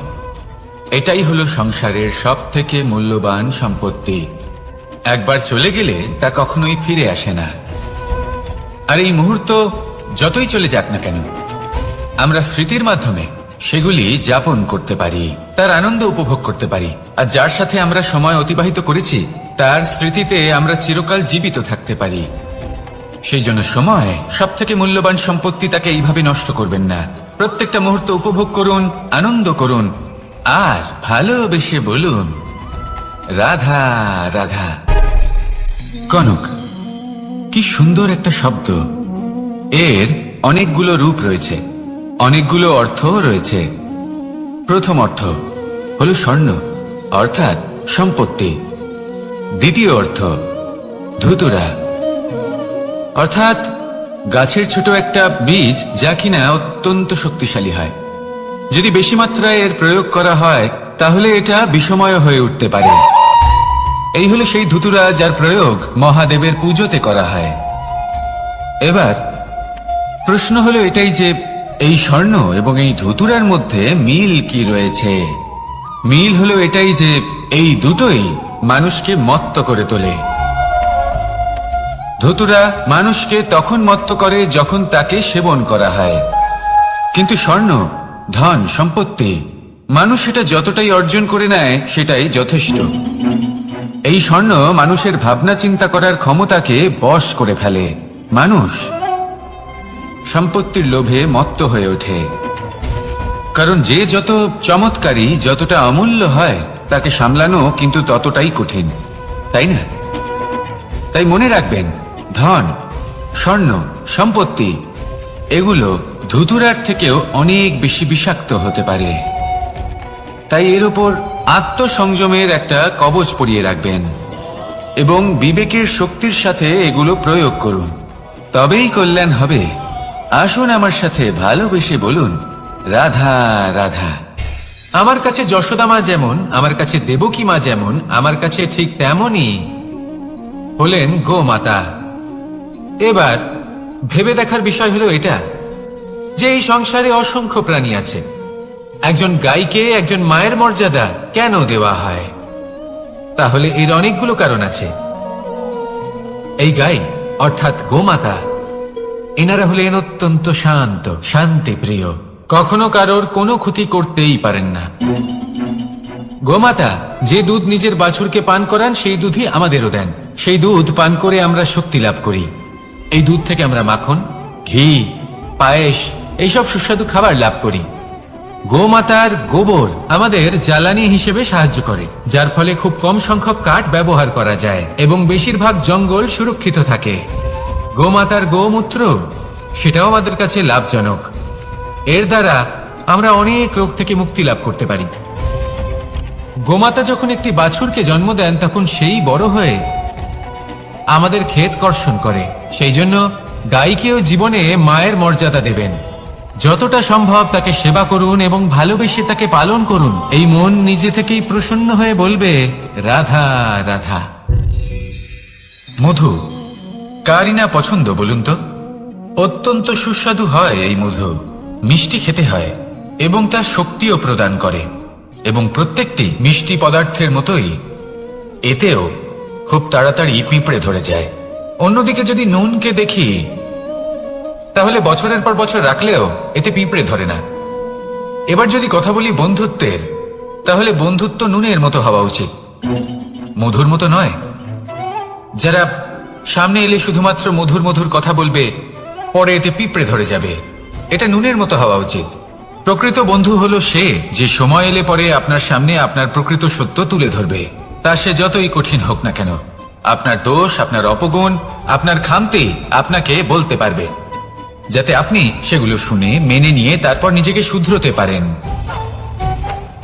এটাই হলো সংসারের সব থেকে মূল্যবান সম্পত্তি। একবার চলে গেলে তা কখনোই ফিরে আসে না। আর এই মুহূর্ত যতই চলে যাক না কেন, আমরা স্মৃতির মাধ্যমে সেগুলি যাপন করতে পারি, তার আনন্দ উপভোগ করতে পারি। আর যার সাথে আমরা সময় অতিবাহিত করেছি তার স্মৃতিতে আমরা চিরকাল জীবিত থাকতে পারি। সেই জন্য সময় সব থেকে মূল্যবান সম্পত্তি, তাকে এইভাবে নষ্ট করবেন না। প্রত্যেকটা মুহূর্ত উপভোগ করুন, আনন্দ করুন, আর ভালোবেসে বলুন রাধা রাধা। কনক, কি সুন্দর একটা শব্দ। এর অনেকগুলো রূপ রয়েছে, অনেকগুলো অর্থ রয়েছে। প্রথম অর্থ হলো স্বর্ণ, অর্থাৎ সম্পত্তি। দ্বিতীয় অর্থ ধুতুরা, অর্থাৎ গাছের ছোট একটা বীজ যা কিনা অত্যন্ত শক্তিশালী হয়। যদি বেশি মাত্রায় এর প্রয়োগ করা হয় তাহলে এটা বিষময় হয়ে উঠতে পারে। এই হলো সেই ধুতুরা যার প্রয়োগ মহাদেবের পুজোতে করা হয়। এবার প্রশ্ন হলো এটাই যে এই স্বর্ণ এবং এই ধুতুরার মধ্যে মিল কি রয়েছে। মিল হলো এটাই যে এই দুটোই মানুষকে মত্ত করে তোলে। ধুতুরা মানুষকে তখন মত্ত করে যখন তাকে সেবন করা হয়, কিন্তু স্বর্ণ, ধন, সম্পত্তি, মানুষ সেটা যতটাই অর্জন করে নেয় সেটাই যথেষ্ট। এই স্বর্ণ মানুষের ভাবনা চিন্তা করার ক্ষমতাকে বশ করে ফেলে। মানুষ সম্পত্তির লোভে মত্ত হয়ে ওঠে, কারণ যে যত চমৎকারী, যতটা অমূল্য হয় তাকে সামলানো কিন্তু ততটাই কঠিন, তাই না? তাই মনে রাখবেন, ধন, স্বর্ণ, সম্পত্তি এগুলো ধুতুরার থেকেও অনেক বেশি বিষাক্ত হতে পারে। তাই এর উপর আত্মসংযমের একটা কবচ পরিয়ে রাখবেন এবং বিবেকের শক্তির সাথে এগুলো প্রয়োগ করুন, তবেই কল্যাণ হবে। আসুন আমার সাথে ভালোবেসে বলুন রাধা রাধা। আমার কাছে যশোদা মা যেমন, আমার কাছে দেবকী মা যেমন, আমার কাছে ঠিক তেমনই হলেন গোমাতা। এবার ভেবে দেখার বিষয় হলো এটা যে এই সংসারে অসংখ্য প্রাণী আছে, একজন গাইকে একজন মায়ের মর্যাদা কেন দেওয়া হয়? তাহলে এর অনেকগুলো কারণ আছে। এই গাই অর্থাৎ গোমাতা, এনারা হলেন অত্যন্ত শান্ত, শান্তিপ্রিয়, কখনো কারোর কোনো ক্ষতি করতেই পারেন না। গোমাতা যে দুধ নিজের বাছুরকে পান করান সেই দুধই আমাদেরও দেন। সেই দুধ পান করে আমরা শক্তি লাভ করি। এই দুধ থেকে আমরা মাখন, ঘি, পায়েস এইসব সুস্বাদু খাবার লাভ করি। গোমাতার গোবর আমাদের জ্বালানি হিসেবে সাহায্য করে, যার ফলে খুব কম সংখ্যক কাঠ ব্যবহার করা যায় এবং বেশিরভাগ জঙ্গল সুরক্ষিত থাকে। গোমাতার গোমূত্র সেটাও আমাদের কাছে লাভজনক। এর দ্বারা আমরা অনেক রোগ থেকে মুক্তি লাভ করতে পারি। গোমাতা যখন একটি বাছুরকে জন্ম দেন তখন সেই বড় হয়ে আমাদের ক্ষেত কর্ষণ করে। সেই জন্য গাইকেও জীবনে মায়ের মর্যাদা দেবেন। যতটা সম্ভব তাকে সেবা করুন এবং ভালোবেসে তাকে পালন করুন। এই মন নিজে থেকেই প্রসন্ন হয়ে বলবে রাধা রাধা। মধু কারই না পছন্দ বলুন তো? অত্যন্ত সুস্বাদু হয় এই মধু, মিষ্টি খেতে হয় এবং তা শক্তিও প্রদান করে, এবং প্রত্যেকটি মিষ্টি পদার্থের মতোই এতেও খুব তাড়াতাড়ি পিঁপড়ে ধরে যায়। অন্যদিকে যদি নুনকে দেখি তাহলে বছরের পর বছর রাখলেও এতে পিঁপড়ে ধরে না। এবার যদি কথা বলি বন্ধুত্বের, তাহলে বন্ধুত্ব নুনের মতো হওয়া উচিত, মধুর মতো নয়। যারা সামনে এলে শুধুমাত্র মধুর মধুর কথা বলবে, পরে এতে পিঁপড়ে ধরে যাবে, এটা নুনের মতো হওয়া উচিত। প্রকৃত বন্ধু হলো সে যে সময় এলে পরে আপনার সামনে আপনার প্রকৃত সত্য তুলে ধরবে, তা সে যতই কঠিন হোক না কেন। আপনার দোষ, আপনার অপগুণ, আপনার খামতি আপনাকে বলতে পারবে, যাতে আপনি সেগুলো শুনে মেনে নিয়ে তারপর নিজেকে শুধরোতে পারেন।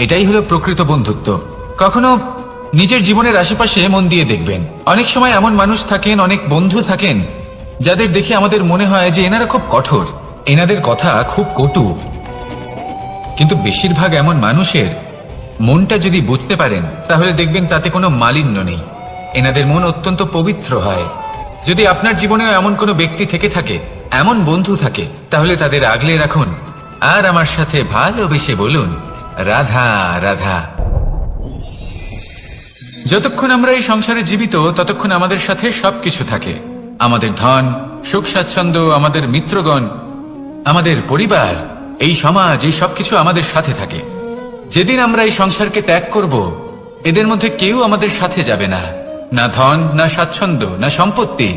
এটাই হলো প্রকৃত বন্ধুত্ব। কখনো নিজের জীবনের আশেপাশে মন দিয়ে দেখবেন, অনেক সময় এমন মানুষ থাকেন, অনেক বন্ধু থাকেন যাদের দেখে আমাদের মনে হয় যে এনারা খুব কঠোর, এনাদের কথা খুব কটু। কিন্তু বেশিরভাগ এমন মানুষের মনটা যদি বুঝতে পারেন তাহলে দেখবেন তাতে কোনো মালিন্য নেই, এনাদের মন অত্যন্ত পবিত্র হয়। যদি আপনার জীবনেও এমন কোনো ব্যক্তি থেকে থাকে, এমন বন্ধু থাকে, তাহলে তাদের আগলে রাখুন আর আমার সাথে ভালোবেসে বলুন, রাধা রাধা। যতক্ষণ আমরা এই সংসারে জীবিত ততক্ষণ আমাদের সাথে সবকিছু থাকে, আমাদের ধন, সুখ স্বাচ্ছন্দ্য, আমাদের মিত্রগণ, আমাদের পরিবার, এই সমাজ, এই সবকিছু আমাদের সাথে থাকে। যেদিন আমরা এই সংসারকে ত্যাগ করব, এদের মধ্যে কেউ আমাদের সাথে যাবে না, না ধন, না স্বাচ্ছন্দ্য, না সম্পত্তি।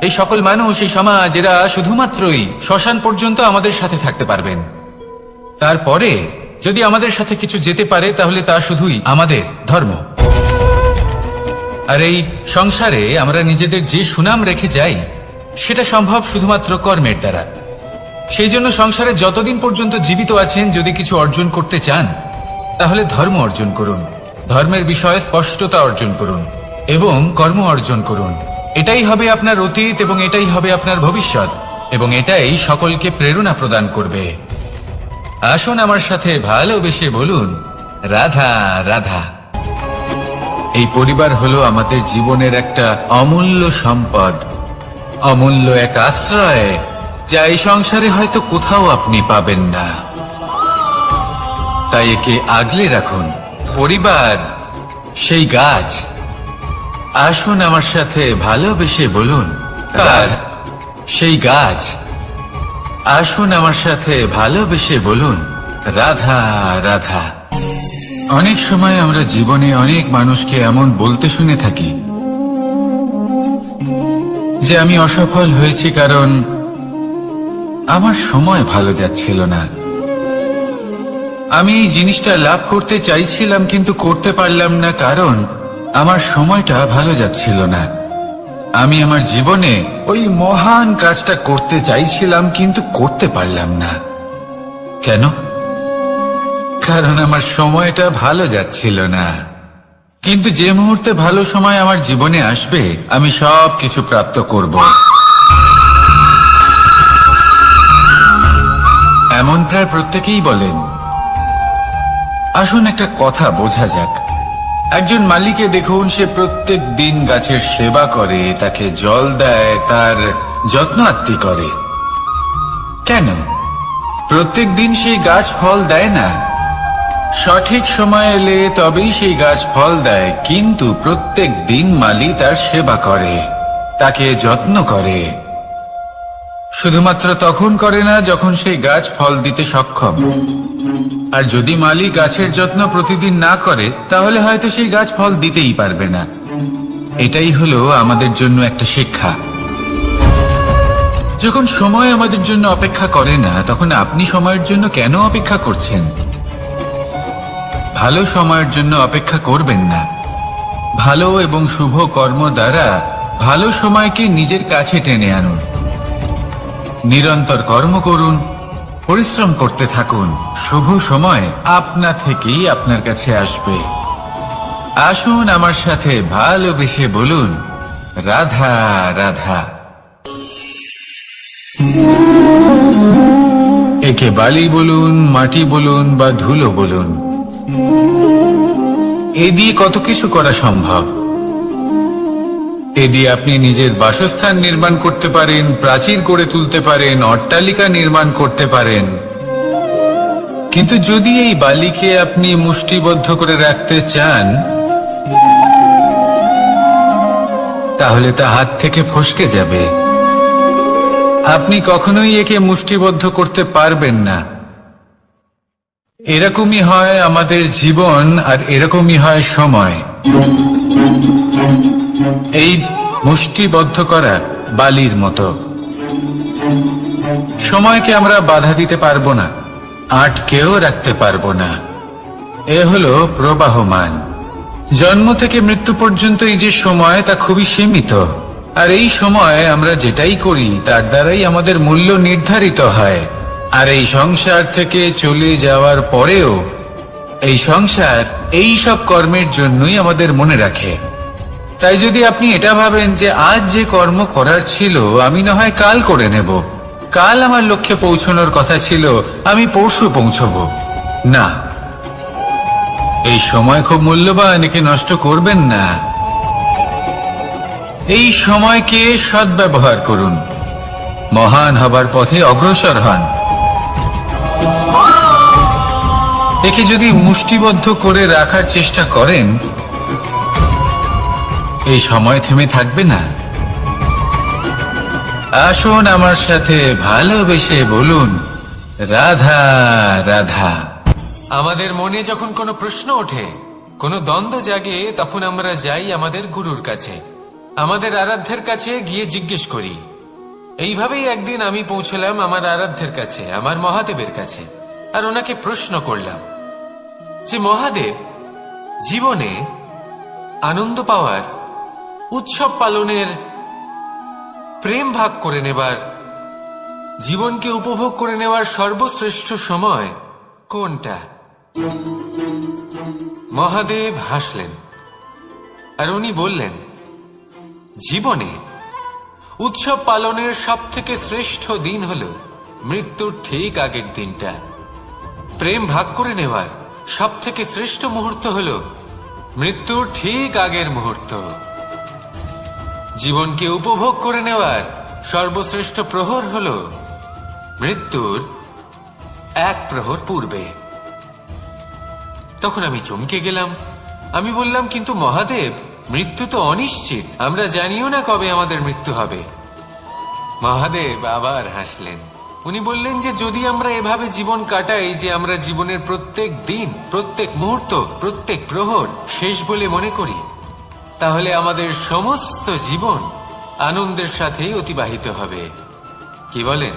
এই সকল মানুষ, এই সমাজ, এরা শুধুমাত্রই শ্মশান পর্যন্ত আমাদের সাথে থাকতে পারবেন। তারপরে যদি আমাদের সাথে কিছু যেতে পারে তাহলে তা শুধুই আমাদের ধর্ম। আর এই সংসারে আমরা নিজেদের যে সুনাম রেখে যাই সেটা সম্ভব শুধুমাত্র কর্মের দ্বারা। সেই জন্য সংসারে যতদিন পর্যন্ত জীবিত আছেন, যদি কিছু অর্জন করতে চান তাহলে ধর্ম অর্জন করুন, ধর্মের বিষয়ে স্পষ্টতা অর্জন করুন এবং কর্ম অর্জন করুন। এটাই হবে আপনার অতীত এবং এটাই হবে আপনার ভবিষ্যৎ, এবং এটাই সকলকে প্রেরণা প্রদান করবে। আসুন আমার সাথে ভালোবেসে বলুন, রাধা রাধা। এই পরিবার হলো আমাদের জীবনের একটা অমূল্য সম্পদ, অমূল্য এক আশ্রয়, যা এই সংসারে হয়তো কোথাও আপনি পাবেন না। তাই একে আগলে রাখুন। পরিবার সেই গাছ। আসুন আমার সাথে ভালোবেসে বলুন, তার সেই গাছ। আসুন আমার সাথে ভালোবেসে বলুন, রাধা রাধা। অনেক সময় আমরা জীবনে অনেক মানুষকে এমন বলতে শুনে থাকি যে আমি অসফল হয়েছি কারণ আমার সময় ভালো যাচ্ছিল না, আমি এই জিনিসটা লাভ করতে চাইছিলাম কিন্তু করতে পারলাম না কারণ আমার সময়টা ভালো যাচ্ছিল না, আমি আমার জীবনে ওই মহান কাজটা করতে চাইছিলাম কিন্তু করতে পারলাম না। কেন? কারণ আমার সময়টা ভালো যাচ্ছিল না। কিন্তু যে মুহূর্তে ভালো সময় আমার জীবনে আসবে, আমি সব কিছু প্রাপ্ত করব। এমন প্রায় প্রত্যেকেই বলেন। আসুন একটা কথা বোঝা যাক। একজন মালিকে দেখুন, সে প্রত্যেক দিন গাছের সেবা করে, তাকে জল দেয়, তার যত্ন আত্তি করে। কেন? প্রত্যেক দিন সেই গাছ ফল দেয় না, সঠিক সময় এলে তবেই সেই গাছ ফল দেয়, কিন্তু প্রত্যেক দিন মালি তার সেবা করে, তাকে যত্ন করে। শুধুমাত্র তখন করে না যখন সেই গাছ ফল দিতে সক্ষম। আর যদি মালি গাছের যত্ন প্রতিদিন না করে তাহলে হয়তো সেই গাছ ফল দিতেই পারবে না। এটাই হলো আমাদের জন্য একটা শিক্ষা। যখন সময় আমাদের জন্য অপেক্ষা করে না, তখন আপনি সময়ের জন্য কেন অপেক্ষা করছেন? ভালো সময়ের জন্য অপেক্ষা করবেন না। ভালো এবং শুভ কর্ম দ্বারা ভালো সময়কে নিজের কাছে টেনে আনুন। নিরন্তর কর্ম করুন, পরিশ্রম করতে থাকুন, শুভ সময় আপনা থেকেই আপনার কাছে আসবে। আসুন আমার সাথে ভালোবেসে বলুন, রাধা রাধা। একে বালি বলুন, মাটি বলুন বা ধুলো বলুন, এ দিয়ে কত কিছু করা সম্ভব। এ দিয়ে আপনি নিজের বাসস্থান নির্মাণ করতে পারেন, প্রাচীর গড়ে তুলতে পারেন, অট্টালিকা নির্মাণ করতে পারেন। কিন্তু যদি এই বালিকে আপনি মুষ্টিবদ্ধ করে রাখতে চান, তাহলে তা হাত থেকে ফসকে যাবে। আপনি কখনোই একে মুষ্টিবদ্ধ করতে পারবেন না। এরকমই হয় আমাদের জীবন, আর এরকমই হয় সময়। এই মুষ্টিবদ্ধ করা বালির মতো। সময়কে আমরা বাধা দিতে পারবো না, আটকেও রাখতে পারবো না। এ হলো প্রবাহমান। জন্ম থেকে মৃত্যু পর্যন্ত এই যে সময়, তা খুবই সীমিত। আর এই সময় আমরা যেটাই করি তার দ্বারাই আমাদের মূল্য নির্ধারিত হয়। আর এই সংসার থেকে চলে যাওয়ার পরেও এই সংসার এই সব কর্মের জন্যই আমাদের মনে রাখে। তাই যদি আপনি এটা ভাবেন যে আজ যে কর্ম করার ছিল আমি না হয় কাল করে নেব, কাল আমার লক্ষ্যে পৌঁছানোর কথা ছিল আমি পরশু পৌঁছবো, না, এই সময় খুব মূল্যবান, একে নষ্ট করবেন না। এই সময়কে সদ্ব্যবহার করুন, মহান হবার পথে অগ্রসর হন। একে যদি মুষ্টিবদ্ধ করে রাখার চেষ্টা করেন, এই সময় থেমে থাকবে না। আসুন আমার সাথে ভালোবেসে বলুন, রাধা রাধা। আমাদের মনে যখন কোনো প্রশ্ন ওঠে, কোনো দ্বন্দ্ব জাগে, তখন আমরা যাই আমাদের গুরুর কাছে, আমাদের আরাধ্যের কাছে গিয়ে জিজ্ঞেস করি। এইভাবেই একদিন আমি পৌঁছলাম আমার আরাধ্যের কাছে, আমার মহাদেবের কাছে, আর ওনাকে প্রশ্ন করলাম যে মহাদেব, জীবনে আনন্দ পাওয়ার, উৎসব পালনের, প্রেম ভাগ করে নেবার, জীবনকে উপভোগ করে নেওয়ার সর্বশ্রেষ্ঠ সময় কোনটা? মহাদেব হাসলেন আর উনি বললেন, জীবনে উৎসব পালনের সব থেকে শ্রেষ্ঠ দিন হল মৃত্যুর ঠিক আগের দিনটা। প্রেম ভাগ করে নেওয়ার সব থেকে শ্রেষ্ঠ মুহূর্ত হল মৃত্যুর ঠিক আগের মুহূর্ত। জীবনকে উপভোগ করে নেওয়ার সর্বশ্রেষ্ঠ প্রহর হল মৃত্যুর এক প্রহর পূর্বে। তখন আমি চমকে গেলাম। আমি বললাম, কিন্তু মহাদেব, মৃত্যু তো অনিশ্চিত, আমরা জানিও না কবে আমাদের মৃত্যু হবে। মহাদেব আবার হাসলেন। উনি বললেন যে যদি আমরা এভাবে জীবন কাটাই যে আমরা জীবনের প্রত্যেক দিন, প্রত্যেক মুহূর্ত, প্রত্যেক প্রহর শেষ বলে মনে করি, তাহলে আমাদের সমস্ত জীবন আনন্দের সাথেই অতিবাহিত হবে। কি বলেন?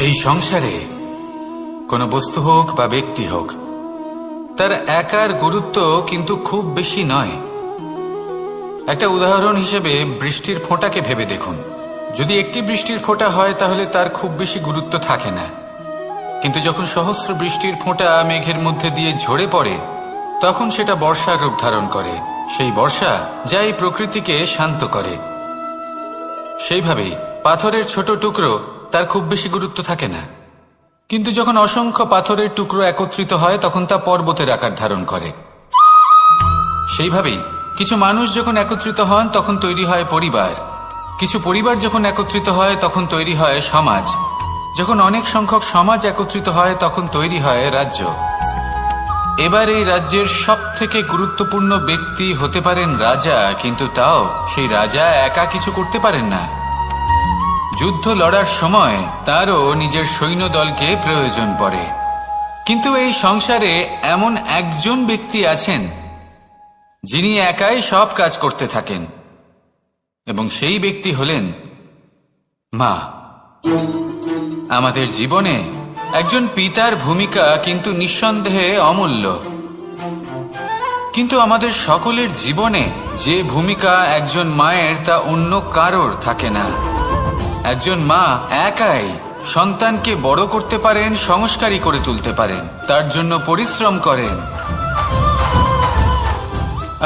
এই সংসারে কোনো বস্তু হোক বা ব্যক্তি হোক, তার একার গুরুত্ব কিন্তু খুব বেশি নয়। একটা উদাহরণ হিসেবে বৃষ্টির ফোঁটাকে ভেবে দেখুন। যদি একটি বৃষ্টির ফোঁটা হয় তাহলে তার খুব বেশি গুরুত্ব থাকে না, কিন্তু যখন সহস্র বৃষ্টির ফোঁটা মেঘের মধ্যে দিয়ে ঝরে পড়ে, তখন সেটা বর্ষার রূপ ধারণ করে। সেই বর্ষা যা এই প্রকৃতিকে শান্ত করে। সেইভাবেই পাথরের ছোট টুকরো, তার খুব বেশি গুরুত্ব থাকে না, কিন্তু যখন অসংখ্য পাথরের টুকরো একত্রিত হয় তখন তা পর্বতের আকার ধারণ করে। সেইভাবেই কিছু মানুষ যখন একত্রিত হন তখন তৈরি হয় পরিবার, কিছু পরিবার যখন একত্রিত হয় তখন তৈরি হয় সমাজ, যখন অনেক সংখ্যক সমাজ একত্রিত হয় তখন তৈরি হয় রাজ্য। এবার এই রাজ্যের সব থেকে গুরুত্বপূর্ণ ব্যক্তি হতে পারেন রাজা, কিন্তু তাও সেই রাজা একা কিছু করতে পারেন না। যুদ্ধ লড়ার সময় তারও নিজের সৈন্যদলকে প্রয়োজন পড়ে। কিন্তু এই সংসারে এমন একজন ব্যক্তি আছেন যিনি একাই সব কাজ করতে থাকেন, এবং সেই ব্যক্তি হলেন মা। আমাদের জীবনে একজন পিতার ভূমিকা কিন্তু নিঃসন্দেহে অমূল্য, কিন্তু আমাদের সকলের জীবনে যে ভূমিকা একজন মায়ের তা অন্য কারোর থাকে না। একজন মা একাই সন্তানকে বড় করতে পারেন, সংস্কারী করে তুলতে পারেন, তার জন্য পরিশ্রম করেন।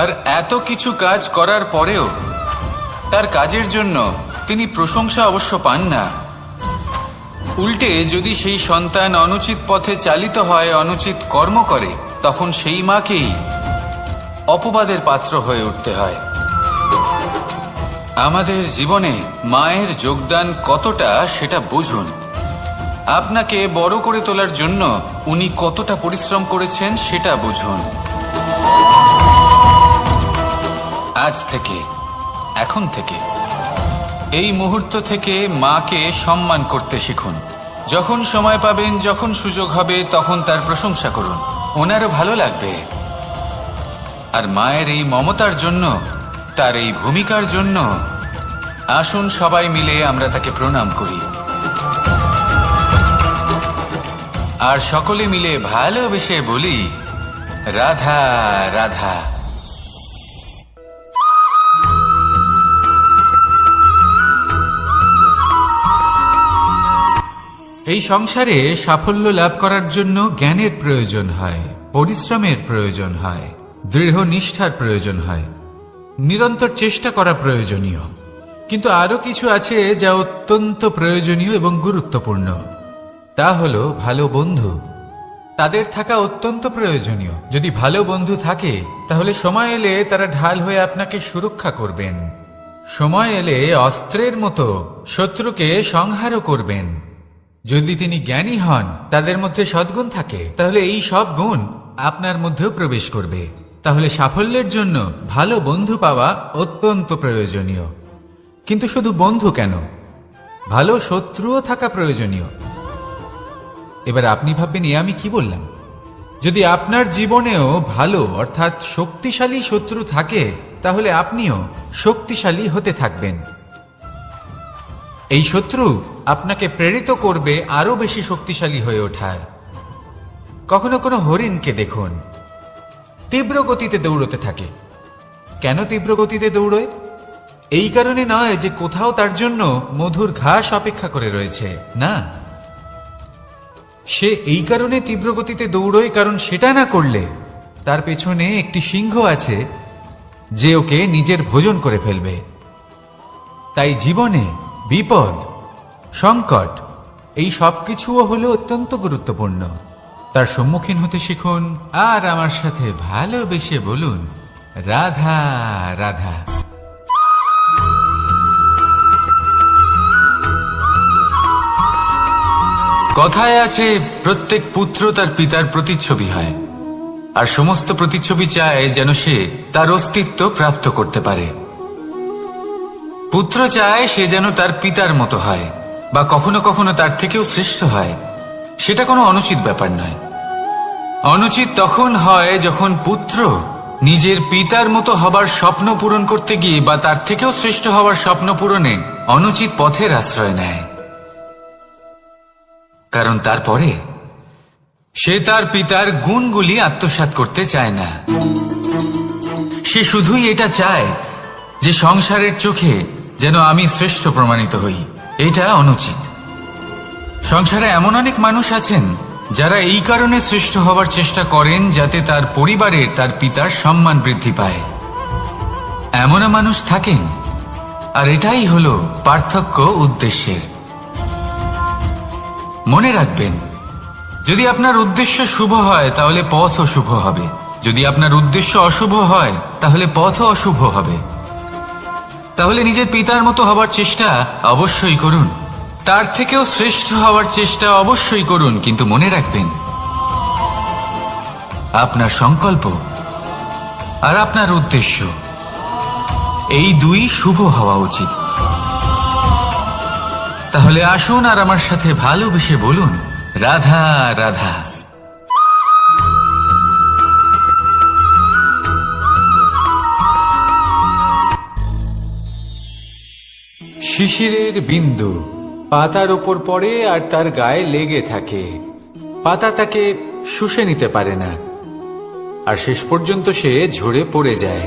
আর এত কিছু কাজ করার পরেও তার কাজের জন্য তিনি প্রশংসা অবশ্য পান না। উল্টে যদি সেই সন্তান অনুচিত পথে চালিত হয়, অনুচিত কর্ম করে, তখন সেই মাকেই অপবাদের পাত্র হয়ে উঠতে হয়। আমাদের জীবনে মায়ের যোগদান কতটা সেটা বুঝুন। আপনাকে বড় করে তোলার জন্য উনি কতটা পরিশ্রম করেছেন সেটা বুঝুন। আজ থেকে, এখন থেকে, এই মুহূর্ত থেকে মাকে সম্মান করতে শিখুন। যখন সময় পাবেন, যখন সুযোগ হবে, তখন তার প্রশংসা করুন, ওনারও ভালো লাগবে। আর মায়ের এই মমতার জন্য, তার এই ভূমিকার জন্য আসুন সবাই মিলে আমরা তাকে প্রণাম করি, আর সকলে মিলে ভালোবেসে বলি, রাধা রাধা। এই সংসারে সাফল্য লাভ করার জন্য জ্ঞানের প্রয়োজন হয়, পরিশ্রমের প্রয়োজন হয়, দৃঢ় নিষ্ঠার প্রয়োজন হয়, নিরন্তর চেষ্টা করা প্রয়োজনীয়। কিন্তু আরো কিছু আছে যা অত্যন্ত প্রয়োজনীয় এবং গুরুত্বপূর্ণ। তা হলো ভালো বন্ধু। তাদের থাকা অত্যন্ত প্রয়োজনীয়। যদি ভালো বন্ধু থাকে তাহলে সময় এলে তারা ঢাল হয়ে আপনাকে সুরক্ষা করবেন। সময় এলে অস্ত্রের মতো শত্রুকে সংহারও করবেন। যদি তিনি জ্ঞানী হন, তাদের মধ্যে সদ্গুণ থাকে, তাহলে এই সব গুণ আপনার মধ্যেও প্রবেশ করবে। তাহলে সাফল্যের জন্য ভালো বন্ধু পাওয়া অত্যন্ত প্রয়োজনীয়। কিন্তু শুধু বন্ধু কেন, ভালো শত্রুও থাকা প্রয়োজনীয়। এবার আপনি ভাববেন, আমি কি বললাম? যদি আপনার জীবনেও ভালো অর্থাৎ শক্তিশালী শত্রু থাকে, তাহলে আপনিও শক্তিশালী হতে থাকবেন। এই শত্রু আপনাকে প্রেরিত করবে আরো বেশি শক্তিশালী হয়ে ওঠার। কখনো কোনো হরিণকে দেখুন, তীব্র গতিতে দৌড়তে থাকে। কেন তীব্র গতিতে দৌড়য়? এই কারণে নয় যে কোথাও তার জন্য মধুর ঘাস অপেক্ষা করে রয়েছে, না। সে এই কারণে তীব্র গতিতে দৌড়য় কারণ সেটা না করলে তার পেছনে একটি সিংহ আছে যে ওকে নিজের ভোজন করে ফেলবে। তাই জীবনে বিপদ, সংকট, এই সবকিছুও হলো অত্যন্ত গুরুত্বপূর্ণ। তার সম্মুখীন হতে শিখুন আর আমার সাথে ভালোবেসে বলুন, রাধা রাধা। কথায় আছে, প্রত্যেক পুত্র তার পিতার প্রতিচ্ছবি হয়, আর সমস্ত প্রতিচ্ছবি চায় যেন সে তার অস্তিত্ব প্রাপ্ত করতে পারে। পুত্র চায় সে যেন তার পিতার মতো হয়, বা কখনো কখনো তার থেকেও শ্রেষ্ঠ হয়। সেটা কোনো অনুচিত ব্যাপার নয়। অনুচিত তখন হয় যখন পুত্র নিজের পিতার মতো হবার স্বপ্ন পূরণ করতে গিয়ে বা তার থেকেও শ্রেষ্ঠ হওয়ার স্বপ্ন পূরণে অনুচিত পথের আশ্রয় নেয়। কারণ তারপরে সে তার পিতার গুণগুলি আত্মসাৎ করতে চায় না। সে শুধুই এটা চায় যে সংসারের চোখে যেন আমি শ্রেষ্ঠ প্রমাণিত হই। এটা অনুচিত। সংসারে এমন অনেক মানুষ আছেন যারা এই কারণে শ্রেষ্ঠ হওয়ার চেষ্টা করেন যাতে তার পরিবারের তার পিতার সম্মান বৃদ্ধি পায়। এমনও মানুষ থাকেন, আর এটাই হলো পার্থক্য উদ্দেশ্যের। মনে রাখবেন, যদি আপনার উদ্দেশ্য শুভ হয় তাহলে পথও শুভ হবে, যদি আপনার উদ্দেশ্য অশুভ হয় তাহলে পথও অশুভ হবে। তাহলে নিজের পিতার মতো হবার চেষ্টা অবশ্যই করুন, তার থেকেও শ্রেষ্ঠ হওয়ার চেষ্টা অবশ্যই করুন, কিন্তু মনে রাখবেন আপনার সংকল্প আর আপনার উদ্দেশ্য এই দুই শুভ হওয়া উচিত। তাহলে আসুন আর আমার সাথে ভালোবেসে বলুন, রাধা রাধা। শিশিরের বিন্দু পাতার ওপর পড়ে আর তার গায়ে লেগে থাকে। পাতা তাকে শুষে নিতে পারে না, আর শেষ পর্যন্ত সে ঝরে পড়ে যায়।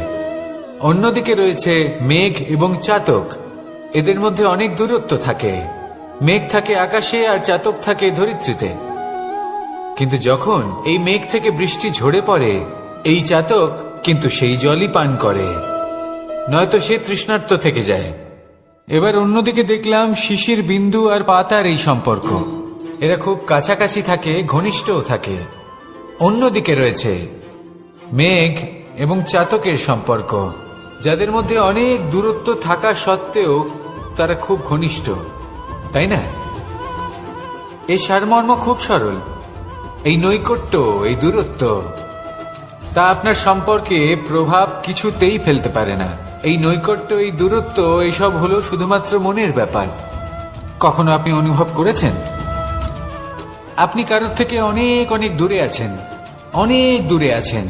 অন্যদিকে রয়েছে মেঘ এবং চাতক। এদের মধ্যে অনেক দূরত্ব থাকে। মেঘ থাকে আকাশে আর চাতক থাকে ধরিত্রীতে। কিন্তু যখন এই মেঘ থেকে বৃষ্টি ঝরে পড়ে, এই চাতক কিন্তু সেই জলই পান করে, নয়তো সে তৃষ্ণার্ত থেকে যায়। এবার অন্যদিকে দেখলাম শিশির বিন্দু আর পাতার এই সম্পর্ক। এরা খুব কাছাকাছি থাকে, ঘনিষ্ঠও থাকে। অন্যদিকে রয়েছে মেঘ এবং চাতকের সম্পর্ক, যাদের মধ্যে অনেক দূরত্ব থাকা সত্ত্বেও তারা খুব ঘনিষ্ঠ, তাই না? এই সারমর্ম খুব সরল। এই নৈকট্য, এই দূরত্ব, তা আপনার সম্পর্কে প্রভাব কিছুতেই ফেলতে পারে না। এই নৈকট্য, এই দূরত্ব, এইসব হলো শুধুমাত্র মনের ব্যাপার। কখনো আপনি অনুভব করেছেন আপনি কারোর থেকে অনেক অনেক দূরে আছেন, অনেক দূরে আছেন,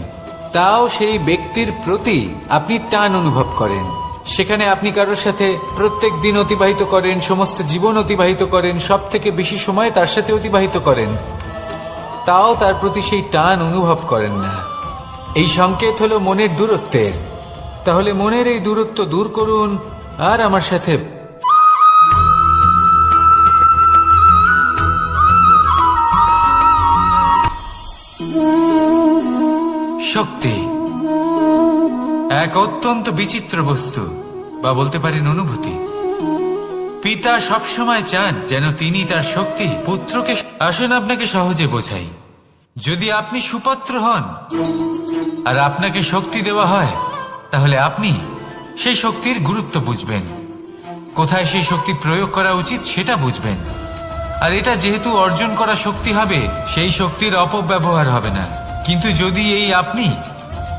তাও সেই ব্যক্তির প্রতি আপনি টান অনুভব করেন। সেখানে আপনি কারোর সাথে প্রত্যেক দিন অতিবাহিত করেন, সমস্ত জীবন অতিবাহিত করেন, সব থেকে বেশি সময় তার সাথে অতিবাহিত করেন, তাও তার প্রতি সেই টান অনুভব করেন না। এই সংকেত হলো মনের দূরত্বের। তাহলে মনের এই দূরত্ব দূর করুন আর আমার সাথে শক্তি এক অত্যন্ত বিচিত্র বস্তু, বা বলতে পারেন অনুভূতি। পিতা সবসময় চান যেন তিনি তার শক্তি পুত্রকে। আসুন আপনাকে সহজে বোঝাই। যদি আপনি সুপাত্র হন আর আপনাকে শক্তি দেওয়া হয়, তাহলে আপনি সেই শক্তির গুরুত্ব বুঝবেন, কোথায় সেই শক্তি প্রয়োগ করা উচিত সেটা বুঝবেন। আর এটা যেহেতু অর্জন করা শক্তি হবে, সেই শক্তির অপব্যবহার হবে না। কিন্তু যদি এই আপনি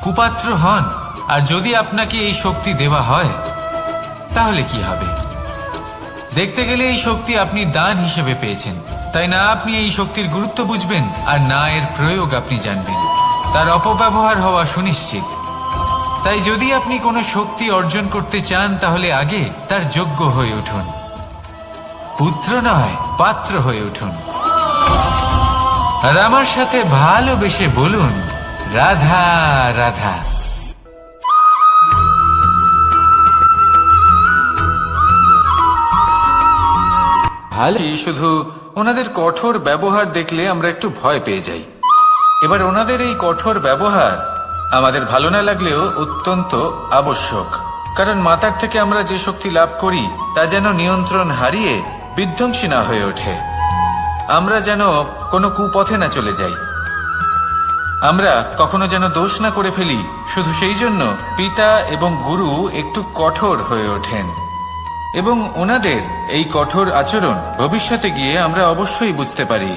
কুপাত্র হন আর যদি আপনাকে এই শক্তি দেওয়া হয়, তাহলে কি হবে? দেখতে গেলে এই শক্তি আপনি দান হিসেবে পেয়েছেন, তাই না আপনি এই শক্তির গুরুত্ব বুঝবেন আর না এর প্রয়োগ আপনি জানবেন। তার অপব্যবহার হওয়া সুনিশ্চিত। তাই যদি আপনি কোনো শক্তি অর্জন করতে চান, তাহলে আগে তার যোগ্য হয়ে উঠুন। পুত্র নয়, পাত্র হয়ে উঠুন। আর আমার সাথে ভালোবেসে বলুন, রাধা রাধা। ভালো, শুধু ওনাদের কঠোর ব্যবহার দেখলে আমরা একটু ভয় পেয়ে যাই। এবার ওনাদের এই কঠোর ব্যবহার আমাদের ভালো না লাগলেও অত্যন্ত আবশ্যক, কারণ মাতার থেকে আমরা যে শক্তি লাভ করি তা যেন নিয়ন্ত্রণ হারিয়ে বিধ্বংসী না হয়ে ওঠে। আমরা যেন কোনো কুপথে না চলে যাই, আমরা কখনো যেন দোষ না করে ফেলি। শুধু সেই জন্য পিতা এবং গুরু একটু কঠোর হয়ে ওঠেন, এবং ওনাদের এই কঠোর আচরণ ভবিষ্যতে গিয়ে আমরা অবশ্যই বুঝতে পারি।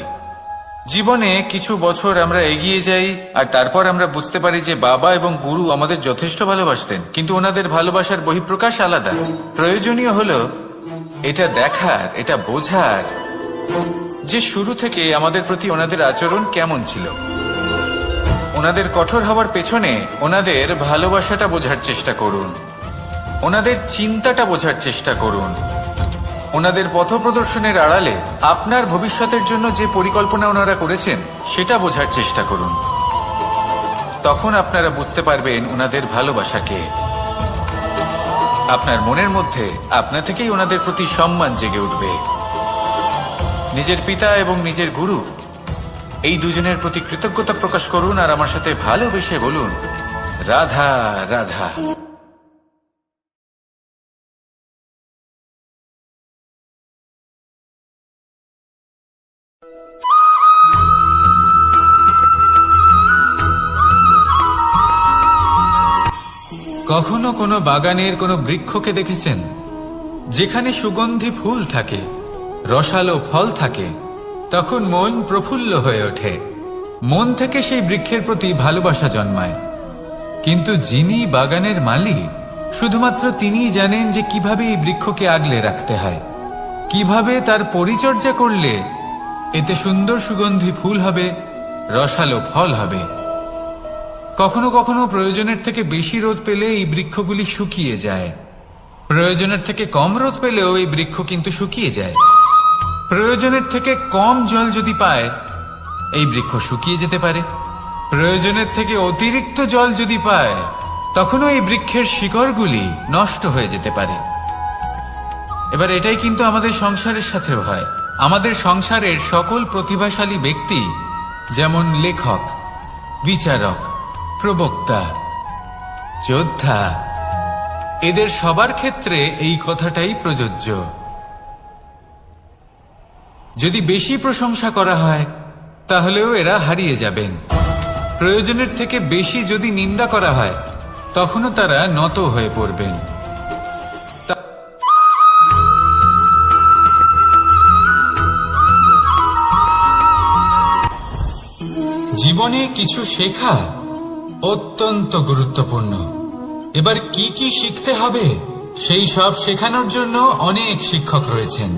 জীবনে কিছু বছর আমরা এগিয়ে যাই আর তারপর আমরা বুঝতে পারি যে বাবা এবং গুরু আমাদের যথেষ্ট ভালোবাসতেন, কিন্তু ওনাদের ভালোবাসার বহিঃপ্রকাশ আলাদা। প্রয়োজনীয় হলো এটা দেখার, এটা বোঝার যে শুরু থেকে আমাদের প্রতি ওনাদের আচরণ কেমন ছিল। ওনাদের কঠোর হওয়ার পেছনে ওনাদের ভালোবাসাটা বোঝার চেষ্টা করুন, ওনাদের চিন্তাটা বোঝার চেষ্টা করুন, ওনাদের পথপ্রদর্শনের আড়ালে আপনার ভবিষ্যতের জন্য যে পরিকল্পনা ওনারা করেছেন সেটা বোঝার চেষ্টা করুন। তখন আপনারা বুঝতে পারবেন ওনাদের ভালোবাসাকে। আপনার মনের মধ্যে আপনা থেকেই ওনাদের প্রতি সম্মান জেগে উঠবে। নিজের পিতা এবং নিজের গুরু এই দুজনের প্রতি কৃতজ্ঞতা প্রকাশ করুন আর আমার সাথে ভালোবেসে বলুন, রাধা রাধা। কখনো কোনো বাগানের কোনো বৃক্ষকে দেখেছেন যেখানে সুগন্ধি ফুল থাকে, রসালো ফল থাকে? তখন মন প্রফুল্ল হয়ে ওঠে, মন থেকে সেই বৃক্ষের প্রতি ভালোবাসা জন্মায়। কিন্তু যিনি বাগানের মালিক, শুধুমাত্র তিনিই জানেন যে কিভাবে এই বৃক্ষকে আগলে রাখতে হয়, কিভাবে তার পরিচর্যা করলে এতে সুন্দর সুগন্ধি ফুল হবে, রসালো ফল হবে। কখনো কখনো প্রয়োজনের থেকে বেশি রোদ পেলে এই বৃক্ষগুলি শুকিয়ে যায়, প্রয়োজনের থেকে কম রোদ পেলেও এই বৃক্ষ কিন্তু শুকিয়ে যায়। প্রয়োজনের থেকে কম জল যদি পায়, এই বৃক্ষ শুকিয়ে যেতে পারে। প্রয়োজনের থেকে অতিরিক্ত জল যদি পায়, তখনও এই বৃক্ষের শিকড়গুলি নষ্ট হয়ে যেতে পারে। এবার এটাই কিন্তু আমাদের সংসারের সাথেও হয়। আমাদের সংসারের সকল প্রতিভাশালী ব্যক্তি, যেমন লেখক, বিচারক, প্রবক্তা, যোদ্ধা, এদের সবার ক্ষেত্রে এই কথাটাই প্রযোজ্য। যদি বেশি প্রশংসা করা হয়, তাহলেও এরা হারিয়ে যাবেন। প্রয়োজনের থেকে বেশি যদি নিন্দা করা হয়, তখনও তারা নত হয়ে পড়বেন। জীবনে কিছু শেখা অত্যন্ত গুরুত্বপূর্ণ। এবার কি কি শিখতে হবে, সেই সব শেখানোর জন্য অনেক শিক্ষক রয়েছেন,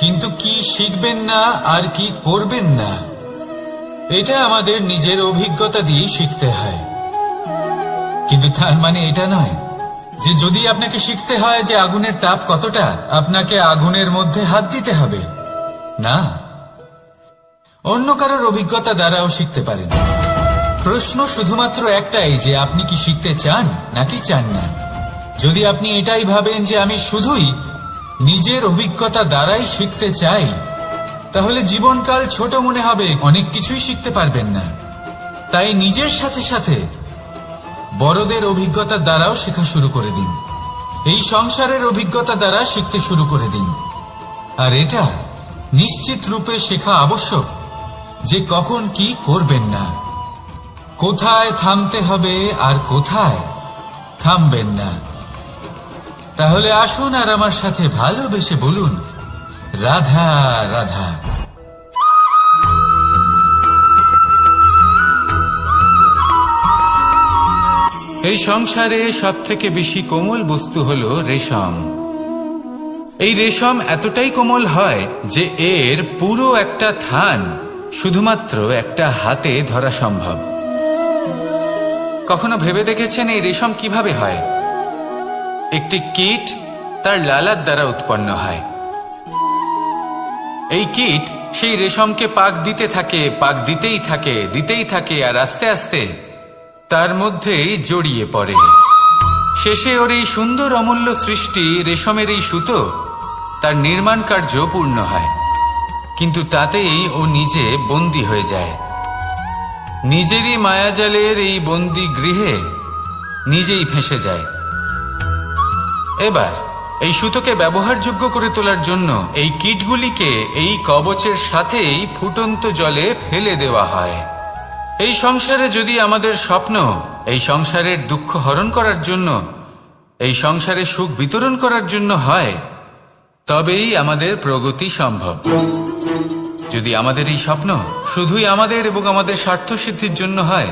কিন্তু কি শিখবেন না আর কি করবেন না, এটা আমাদের নিজের অভিজ্ঞতা দিয়ে শিখতে হয়। কিন্তু তার মানে এটা নয় যে যদি আপনাকে শিখতে হয় যে আগুনের তাপ কতটা, আপনাকে আগুনের মধ্যে হাত দিতে হবে। না, অন্য কারোর অভিজ্ঞতা দ্বারাও শিখতে পারেন। প্রশ্ন শুধুমাত্র একটাই যে আপনি কি শিখতে চান নাকি চান না। যদি আপনি এটাই ভাবেন যে আমি শুধুই নিজের অভিজ্ঞতা দ্বারাই শিখতে চাই, তাহলে জীবনকাল ছোট মনে হবে, অনেক কিছুই শিখতে পারবেন না। তাই নিজের সাথে সাথে বড়দের অভিজ্ঞতার দ্বারাও শেখা শুরু করে দিন। এই সংসারের অভিজ্ঞতা দ্বারা শিখতে শুরু করে দিন। আর এটা নিশ্চিত রূপে শেখা আবশ্যক যে কখন কি করবেন না, কোথায় থামতে হবে আর কোথায় থামবেন না। তাহলে আসুন আর আমার সাথে ভালোবেসে বলুন, রাধা রাধা। এই সংসারে সবথেকে বেশি কোমল বস্তু হলো রেশম। এই রেশম এতটাই কোমল হয় যে এর পুরো একটা থান শুধুমাত্র একটা হাতে ধরা সম্ভব। কখনো ভেবে দেখেছেন এই রেশম কিভাবে হয়? একটি কীট তার লালার দ্বারা উৎপন্ন হয়। এই কীট সেই রেশমকে পাক দিতে থাকে, পাক দিতেই থাকে আর আস্তে আস্তে তার মধ্যেই জড়িয়ে পড়ে। শেষে ওর এই সুন্দর অমূল্য সৃষ্টি রেশমের এই সুতো তার নির্মাণ কার্য পূর্ণ হয়, কিন্তু তাতেই ও নিজে বন্দী হয়ে যায়। নিজেরই মায়াজালের এই বন্দী গৃহে নিজেই ফেঁসে যায়। এবার এই সুতোকে ব্যবহারযোগ্য করে তোলার জন্য এই কীটগুলিকে এই কবচের সাথেই ফুটন্ত জলে ফেলে দেওয়া হয়। এই সংসারে যদি আমাদের স্বপ্ন এই সংসারের দুঃখ হরণ করার জন্য, এই সংসারে সুখ বিতরণ করার জন্য হয়, তবেই আমাদের প্রগতি সম্ভব। যদি আমাদের এই স্বপ্ন শুধুই আমাদের এবং আমাদের স্বার্থ সিদ্ধির জন্য হয়,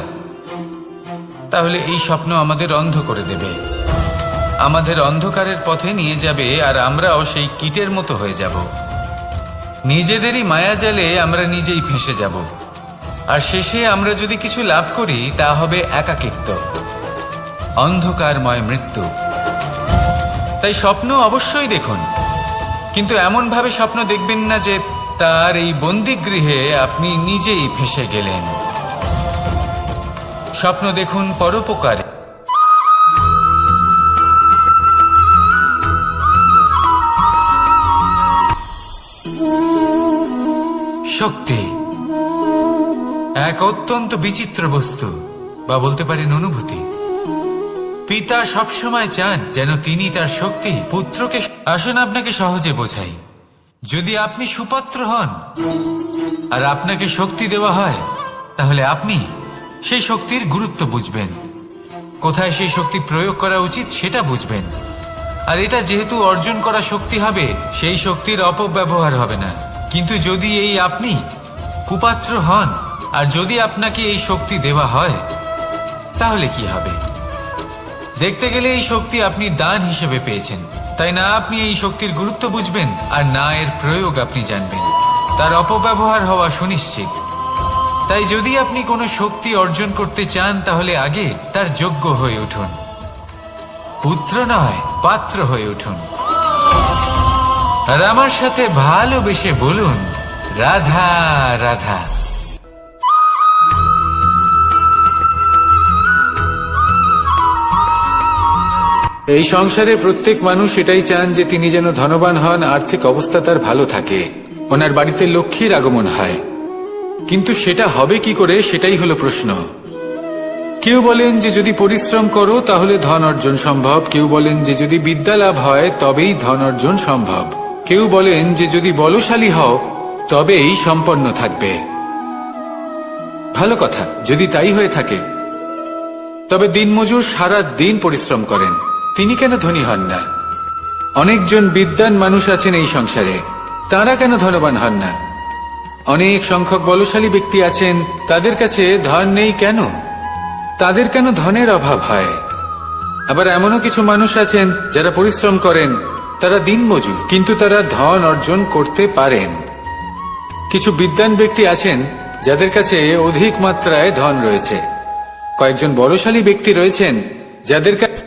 তাহলে এই স্বপ্ন আমাদের অন্ধ করে দেবে, আমাদের অন্ধকারের পথে নিয়ে যাবে, আর আমরাও সেই কীটের মতো হয়ে যাব। নিজেদেরই মায়াজালে আমরা নিজেই ফেঁসে যাব, আর শেষে আমরা যদি কিছু লাভ করি তা হবে একাকিত্ব, অন্ধকারময় মৃত্যু। তাই স্বপ্ন অবশ্যই দেখুন, কিন্তু এমন ভাবে স্বপ্ন দেখবেন না যে তার এই বন্দিগৃহে আপনি নিজেই ফেঁসে গেলেন। স্বপ্ন দেখুন পরোপকারে। শক্তি এক অত্যন্ত বিচিত্র বস্তু, বা বলতে পারেন অনুভূতি। পিতা সবসময় চান যেন তিনি তার শক্তি পুত্রকে। আসুন আপনাকে সহজে বোঝাই। যদি আপনি সুপাত্র হন আর আপনাকে শক্তি দেওয়া হয়, তাহলে আপনি সেই শক্তির গুরুত্ব বুঝবেন, কোথায় সেই শক্তি প্রয়োগ করা উচিত সেটা বুঝবেন। আর এটা যেহেতু অর্জন করা শক্তি হবে, সেই শক্তির অপব্যবহার হবে না। কিন্তু যদি এই আপনি কুপাত্র হন আর যদি আপনাকে এই শক্তি দেওয়া হয়, তাহলে কি হবে? দেখতে গেলে এই শক্তি আপনি দান হিসেবে পেয়েছেন, তাই না আপনি এই শক্তির গুরুত্ব বুঝবেন আর না এর প্রয়োগ আপনি জানবেন। তার অপব্যবহার হওয়া সুনিশ্চিত। তাই যদি আপনি কোনো শক্তি অর্জন করতে চান, তাহলে আগে তার যোগ্য হয়ে উঠুন, পুত্র নয় পাত্র হয়ে উঠুন। আর আমার সাথে ভালোবেসে বলুন, রাধা রাধা। এই সংসারে প্রত্যেক মানুষ এটাই চান যে তিনি যেন ধনবান হন, আর্থিক অবস্থা তার ভালো থাকে, ওনার বাড়িতে লক্ষ্মীর আগমন হয়। কিন্তু সেটা হবে কি করে, সেটাই হলো প্রশ্ন। কেউ বলেন যে যদি পরিশ্রম করো তাহলে ধন অর্জন সম্ভব, কেউ বলেন যে যদি বিদ্যা লাভ হয় তবেই ধন অর্জন সম্ভব, কেউ বলেন যে যদি বলশালী হও তবেই সম্পন্ন থাকবে। ভালো কথা, যদি তাই হয়ে থাকে, তবে দিনমজুর সারা দিন পরিশ্রম করেন, তিনি কেন ধনী হন না? অনেকজন বিদ্বান মানুষ আছেন এই সংসারে, তারা কেন ধনবান হন না? অনেক সংখ্যক বলশালী ব্যক্তি আছেন, তাদের কাছে ধন নেই কেন? তাদের কেন ধনের অভাব হয়? আবার এমনও কিছু মানুষ আছেন যারা পরিশ্রম করেন, তারা দিনমজুর, কিন্তু তারা ধন অর্জন করতে পারেন। কিছু বিদ্বান ব্যক্তি আছেন যাদের কাছে অধিক মাত্রায় ধন রয়েছে, কয়েকজন বলশালী ব্যক্তি রয়েছেন যাদের কাছে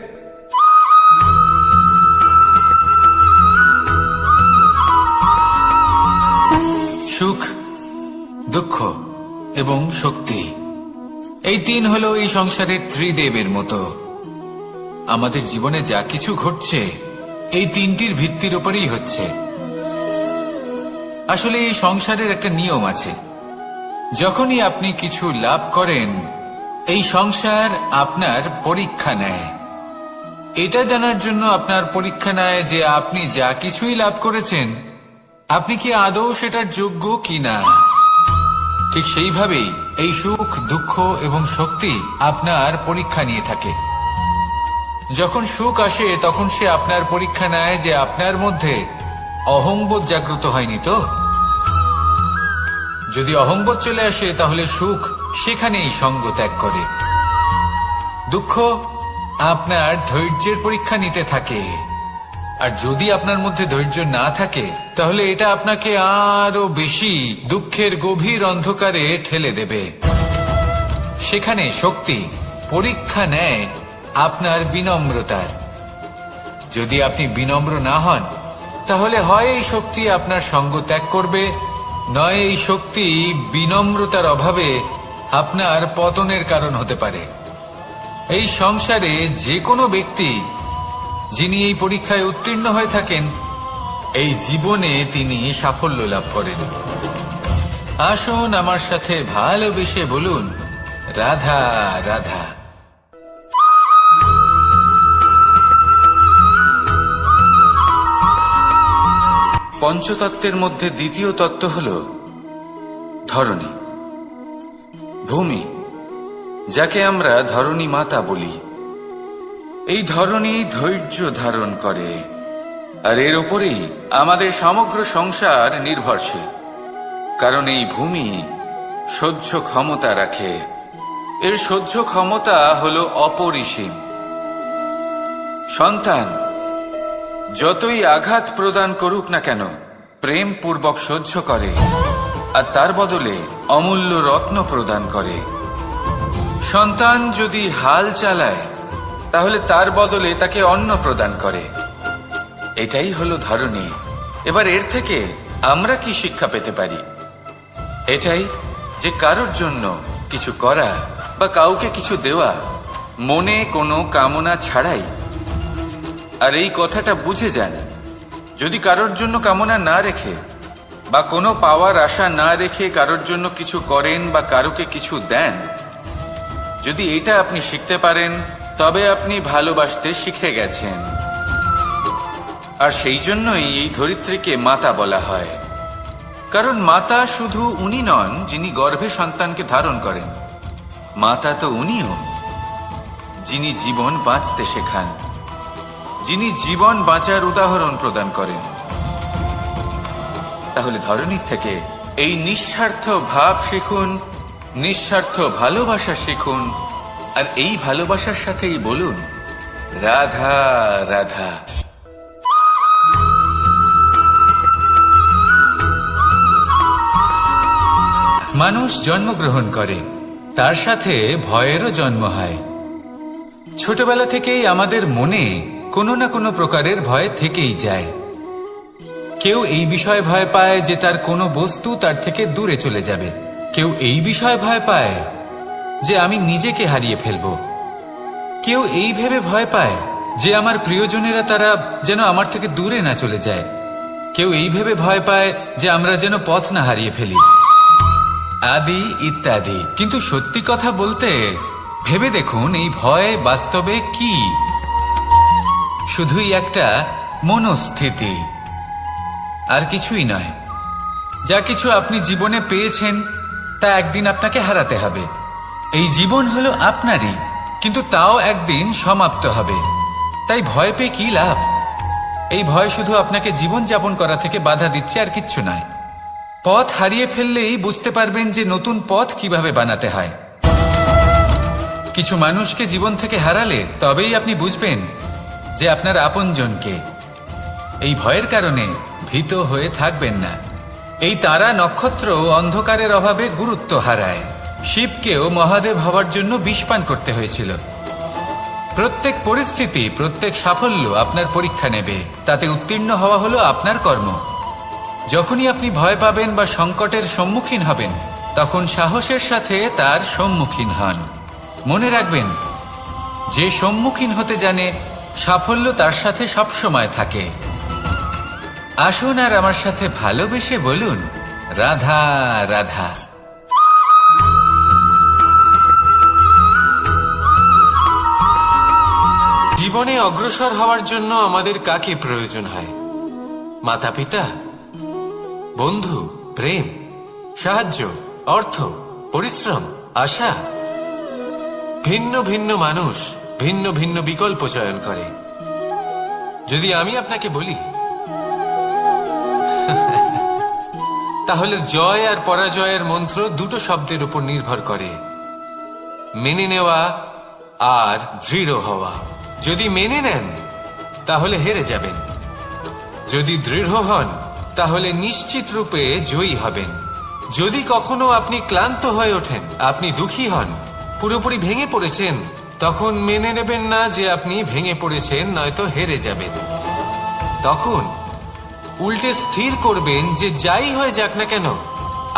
সুখ, দুঃখ এবং শক্তি, এই তিন হলো এই সংসারের ত্রিদেবের মতো। আমাদের জীবনে যা কিছু ঘটছে এই তিনটির ভিত্তির উপরেই হচ্ছে। আসলে এই সংসারের একটা নিয়ম আছে, যখনই আপনি কিছু লাভ করেন এই সংসার আপনার পরীক্ষা নেয়। এটা জানার জন্য আপনার পরীক্ষা নেয় যে আপনি যা কিছুই লাভ করেছেন আপনি কি আদৌ সেটার যোগ্য কিনা। ঠিক সেইভাবেই এই সুখ, দুঃখ এবং শক্তি আপনার পরীক্ষা নিয়ে থাকে। যখন সুখ আসে তখন সে আপনার পরীক্ষা নেয় যে আপনার মধ্যে অহংবোধ জাগ্রত হয়নি তো। যদি অহংবোধ চলে আসে তাহলে সুখ সেখানেই সঙ্গ ত্যাগ করে। দুঃখ আপনার ধৈর্যের পরীক্ষা নিতে থাকে, আর যদি আপনার মধ্যে ধৈর্য না থাকে তাহলে এটা আপনাকে আরো বেশি দুঃখের গভীর অন্ধকারে ঠেলে দেবে। সেখানে শক্তি পরীক্ষা নেয় আপনার বিনম্রতার। যদি আপনি বিনম্র না হন তাহলে হয় এই শক্তি আপনার সঙ্গ ত্যাগ করবে, নয় এই শক্তি বিনম্রতার অভাবে আপনার পতনের কারণ হতে পারে। এই সংসারে যে কোনো ব্যক্তি যিনি এই পরীক্ষায় উত্তীর্ণ হয়ে থাকেন এই জীবনে তিনি সাফল্য লাভ করেন। আসুন আমার সাথে ভালোবেসে বলুন, রাধা রাধা। পঞ্চতত্ত্বের মধ্যে দ্বিতীয় তত্ত্ব হল ধরণী, ভূমি, যাকে আমরা ধরণী মাতা বলি। এই ধরণী ধৈর্য ধারণ করে, আর এর উপরেই আমাদের সমগ্র সংসার নির্ভরশীল। কারণ এই ভূমি সহ্য ক্ষমতা রাখে, এর সহ্য ক্ষমতা হল অপরিসীম। সন্তান যতই আঘাত প্রদান করুক না কেন প্রেম পূর্বক সহ্য করে, আর তার বদলে অমূল্য রত্ন প্রদান করে। সন্তান যদি হাল চালায় তাহলে তার বদলে তাকে অন্ন প্রদান করে। এটাই হলো ধরণী। এবার এর থেকে আমরা কি শিক্ষা পেতে পারি? এটাই যে কারোর জন্য কিছু করা বা কাউকে কিছু দেওয়া মনে কোনো কামনা ছাড়াই। আর এই কথাটা বুঝে যান, যদি কারোর জন্য কামনা না রেখে বা কোনো পাওয়ার আশা না রেখে কারোর জন্য কিছু করেন বা কারোকে কিছু দেন, যদি এটা আপনি শিখতে পারেন তবে আপনি ভালোবাসতে শিখে গেছেন। আর সেই জন্যই এই ধরিত্রীকে মাতা বলা হয়। কারণ মাতা শুধু উনি নন যিনি গর্ভে সন্তানকে ধারণ করেন, মাতা তো উনিও যিনি জীবন বাঁচতে শেখান, যিনি জীবন বাঁচার উদাহরণ প্রদান করেন। তাহলে ধরণীর থেকে এই নিঃস্বার্থ ভাব শিখুন, নিঃস্বার্থ ভালোবাসা শিখুন, আর এই ভালোবাসার সাথেই বলুন, রাধা রাধা। মানুষ জন্মগ্রহণ করে, তার সাথে ভয়েরও জন্ম হয়। ছোটবেলা থেকেই আমাদের মনে কোনো না কোনো প্রকারের ভয় থেকেই যায়। কেউ এই বিষয়ে ভয় পায় যে তার কোনো বস্তু তার থেকে দূরে চলে যাবে। কেউ এই বিষয়ে ভয় পায় যে আমি নিজেকে হারিয়ে ফেলব। কেউ এই ভেবে ভয় পায় যে আমার প্রিয়জনেরা তারা যেন আমার থেকে দূরে না চলে যায়। কেউ এই ভেবে ভয় পায় যে আমরা যেন পথ না হারিয়ে ফেলি, আদি ইত্যাদি। কিন্তু সত্যি কথা বলতে ভেবে দেখুন, এই ভয় বাস্তবে কি? শুধুই একটা মনস্থিতি, আর কিছুই নয়। যা কিছু আপনি জীবনে পেয়েছেন তা একদিন আপনাকে হারাতে হবে। এই জীবন হলো আপনারই, কিন্তু তাও একদিন সমাপ্ত হবে। তাই ভয় পেয়ে কি লাভ? এই ভয় শুধু আপনাকে জীবন যাপন করা থেকে বাধা দিচ্ছে, আর কিচ্ছু নয়। পথ হারিয়ে ফেললেই বুঝতে পারবেন যে নতুন পথ কিভাবে বানাতে হয়। কিছু মানুষকে জীবন থেকে হারালে তবেই আপনি বুঝবেন যে আপনার আপনজনকে। এই ভয়ের কারণে ভীত হয়ে থাকবেন না। এই তারা নক্ষত্র অন্ধকারের অভাবে গুরুত্ব হারায়। শিবকেও মহাদেব হওয়ার জন্য বিষপান করতে হয়েছিল। প্রত্যেক পরিস্থিতি, প্রত্যেক সাফল্য আপনার পরীক্ষা নেবে, তাতে উত্তীর্ণ হওয়া হলো আপনার কর্ম। যখনই আপনি ভয় পাবেন বা সংকটের সম্মুখীন হবেন তখন সাহসের সাথে তার সম্মুখীন হন। মনে রাখবেন, যে সম্মুখীন হতে জানে সাফল্য তার সাথে সবসময় থাকে। আসুন আর আমার সাথে ভালোবেসে বলুন, রাধা রাধা। জীবনে অগ্রসর হওয়ার জন্য আমাদের কাকে প্রয়োজন হয়? মাতা পিতা, বন্ধু, প্রেম, সাহায্য, অর্থ, পরিশ্রম, আশা। ভিন্ন ভিন্ন মানুষ ভিন্ন ভিন্ন বিকল্প চয়ন করে। যদি আমি আপনাকে বলি তাহলে জয় আর পরাজয়ের মন্ত্র দুটো শব্দের উপর নির্ভর করে, মেনে নেওয়া আর দৃঢ় হওয়া। যদি মেনে নেন তাহলে হেরে যাবেন, যদি দৃঢ় হন তাহলে নিশ্চিত রূপে জয়ী হবেন। যদি কখনো আপনি ক্লান্ত হয়ে ওঠেন, আপনি দুঃখী হন, পুরোপুরি ভেঙে পড়েছেন, তখন মেনে নেবেন না যে আপনি ভেঙে পড়েছেন, নয়তো হেরে যাবেন। তখন উল্টে স্থির করবেন যে যাই হয়ে যাক না কেন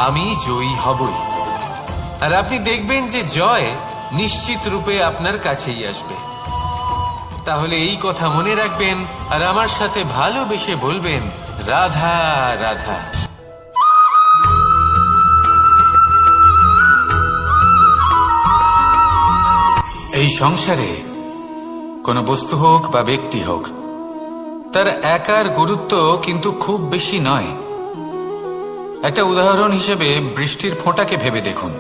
আমি জয়ী হবই। আর আপনি দেখবেন যে জয় নিশ্চিত রূপে আপনার কাছেই আসবে। তাহলে এই কথা মনে রাখবেন আর আমার সাথে ভালোবেসে বলবেন, রাধা রাধা। এই সংসারে কোনো বস্তু হোক বা ব্যক্তি হোক, তার একার গুরুত্ব কিন্তু খুব বেশি নয়। একটা উদাহরণ হিসেবে বৃষ্টির ফোঁটাকে ভেবে দেখুন।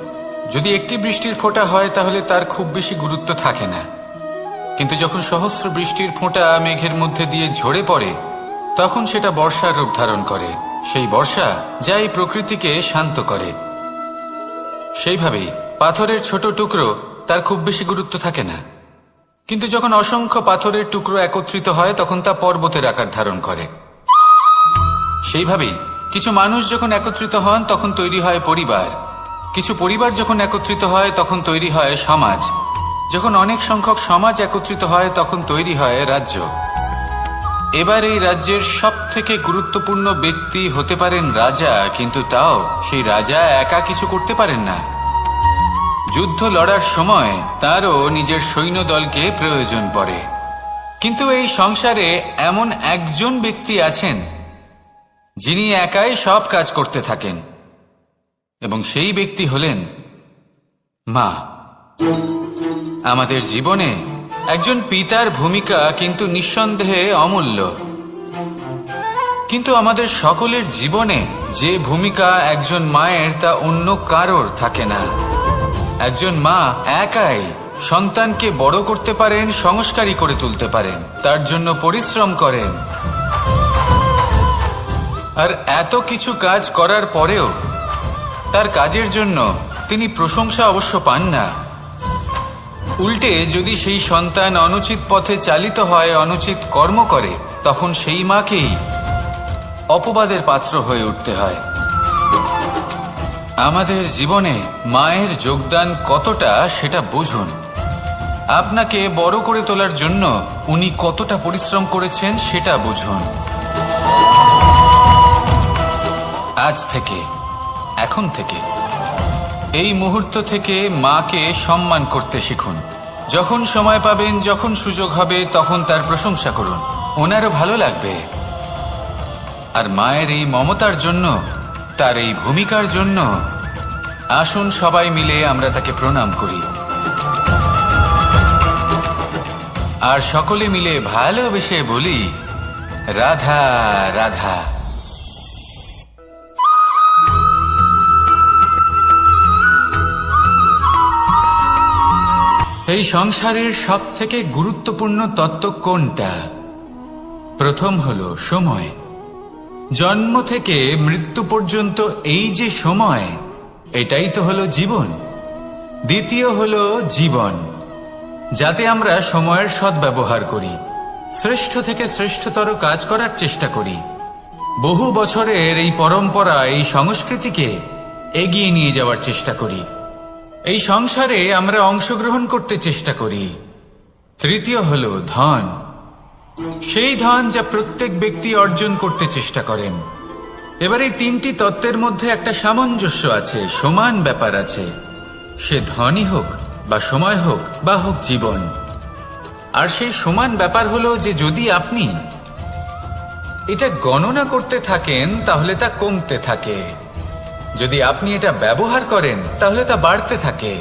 যদি একটি বৃষ্টির ফোঁটা হয় তাহলে তার খুব বেশি গুরুত্ব থাকে না, কিন্তু যখন সহস্র বৃষ্টির ফোঁটা মেঘের মধ্যে দিয়ে ঝরে পড়ে তখন সেটা বর্ষার রূপ ধারণ করে। সেই বর্ষা যা এই প্রকৃতিকে শান্ত করে। সেইভাবেই পাথরের ছোট টুকরো, তার খুব বেশি গুরুত্ব থাকে না, কিন্তু যখন অসংখ্য পাথরের টুকরো একত্রিত হয় তখন তা পর্বতের আকার ধারণ করে। সেইভাবেই কিছু মানুষ যখন একত্রিত হন তখন তৈরি হয় পরিবার, কিছু পরিবার যখন একত্রিত হয় তখন তৈরি হয় সমাজ, যখন অনেক সংখ্যক সমাজ একত্রিত হয় তখন তৈরি হয় রাজ্য। এবার এই রাজ্যের সব থেকে গুরুত্বপূর্ণ ব্যক্তি হতে পারেন রাজা, কিন্তু তাও সেই রাজা একা কিছু করতে পারেন না। যুদ্ধ লড়ার সময় তারও নিজের সৈন্যদলকে প্রয়োজন পড়ে। কিন্তু এই সংসারে এমন একজন ব্যক্তি আছেন যিনি একাই সব কাজ করতে থাকেন, এবং সেই ব্যক্তি হলেন মা। আমাদের জীবনে একজন পিতার ভূমিকা কিন্তু নিঃসন্দেহে অমূল্য, কিন্তু আমাদের সকলের জীবনে যে ভূমিকা একজন মায়ের তা অন্য কারোর থাকে না। একজন মা একাই সন্তানকে বড় করতে পারেন, সংস্কারী করে তুলতে পারেন, তার জন্য পরিশ্রম করেন। আর এত কিছু কাজ করার পরেও তার কাজের জন্য তিনি প্রশংসা অবশ্য পান না। উল্টে যদি সেই সন্তান অনুচিত পথে চালিত হয়, অনুচিত কর্ম করে, তখন সেই মাকেই অপবাদের পাত্র হয়ে উঠতে হয়। আমাদের জীবনে মায়ের যোগদান কতটা সেটা বুঝুন। আপনাকে বড় করে তোলার জন্য উনি কতটা পরিশ্রম করেছেন সেটা বুঝুন। আজ থেকে, এখন থেকে, এই মুহূর্ত থেকে মাকে সম্মান করতে শিখুন। যখন সময় পাবেন, যখন সুযোগ হবে, তখন তার প্রশংসা করুন, ওনারও ভালো লাগবে। আর মায়ের এই মমতার জন্য, তার এই ভূমিকার জন্য আসুন সবাই মিলে আমরা তাকে প্রণাম করি, আর সকলে মিলে ভালোবেসে বলি, রাধা রাধা। এই সংসারের সব থেকে গুরুত্বপূর্ণ তত্ত্ব কোনটা? প্রথম হলো সময়। জন্ম থেকে মৃত্যু পর্যন্ত এই যে সময়, এটাই তো হলো জীবন। দ্বিতীয় হলো জীবন, যাতে আমরা সময়ের সদ্ব্যবহার করি, শ্রেষ্ঠ থেকে শ্রেষ্ঠতর কাজ করার চেষ্টা করি। বহু বছরের এই পরম্পরা, এই সংস্কৃতিকে এগিয়ে নিয়ে যাওয়ার চেষ্টা করি। এই সংসারে আমরা অংশগ্রহণ করতে চেষ্টা করি। তৃতীয় হলো ধন, সেই ধন যা প্রত্যেক ব্যক্তি অর্জন করতে চেষ্টা করেন। এবার এই তিনটি তত্ত্বের মধ্যে একটা সামঞ্জস্য আছে, সমান ব্যাপার আছে। সে ধনই হোক বা সময় হোক বা হোক জীবন। আর সেই সমান ব্যাপার হলো যে যদি আপনি এটা গণনা করতে থাকেন তাহলে তা কমতে থাকে, যদি আপনি এটা ব্যবহার করেন তাহলে তা বাড়তে থাকে।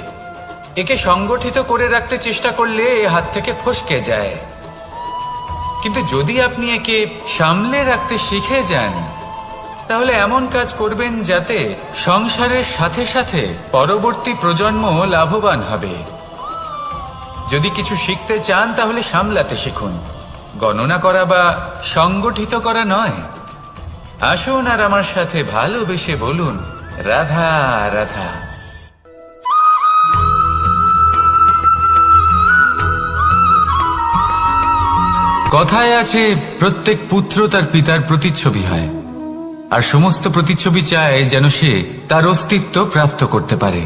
একে সংগঠিত করে রাখতে চেষ্টা করলে এ হাত থেকে ফসকে যায়। কিন্তু যদি আপনি একে সামলে রাখতে শিখে যান, তাহলে এমন কাজ করবেন যাতে সংসারের সাথে সাথে পরবর্তী প্রজন্ম লাভবান হবে। যদি কিছু শিখতে চান তাহলে সামলাতে শিখুন, গণনা করা বা সংগঠিত করা নয়। আসুন আর আমার সাথে ভালোবেসে বলুন, রাধা রাধা। কথায় আছে, প্রত্যেক পুত্র তার পিতার প্রতিচ্ছবি হয়, আর সমস্ত প্রতিচ্ছবি চায় যেন সে তার অস্তিত্ব প্রাপ্ত করতে পারে।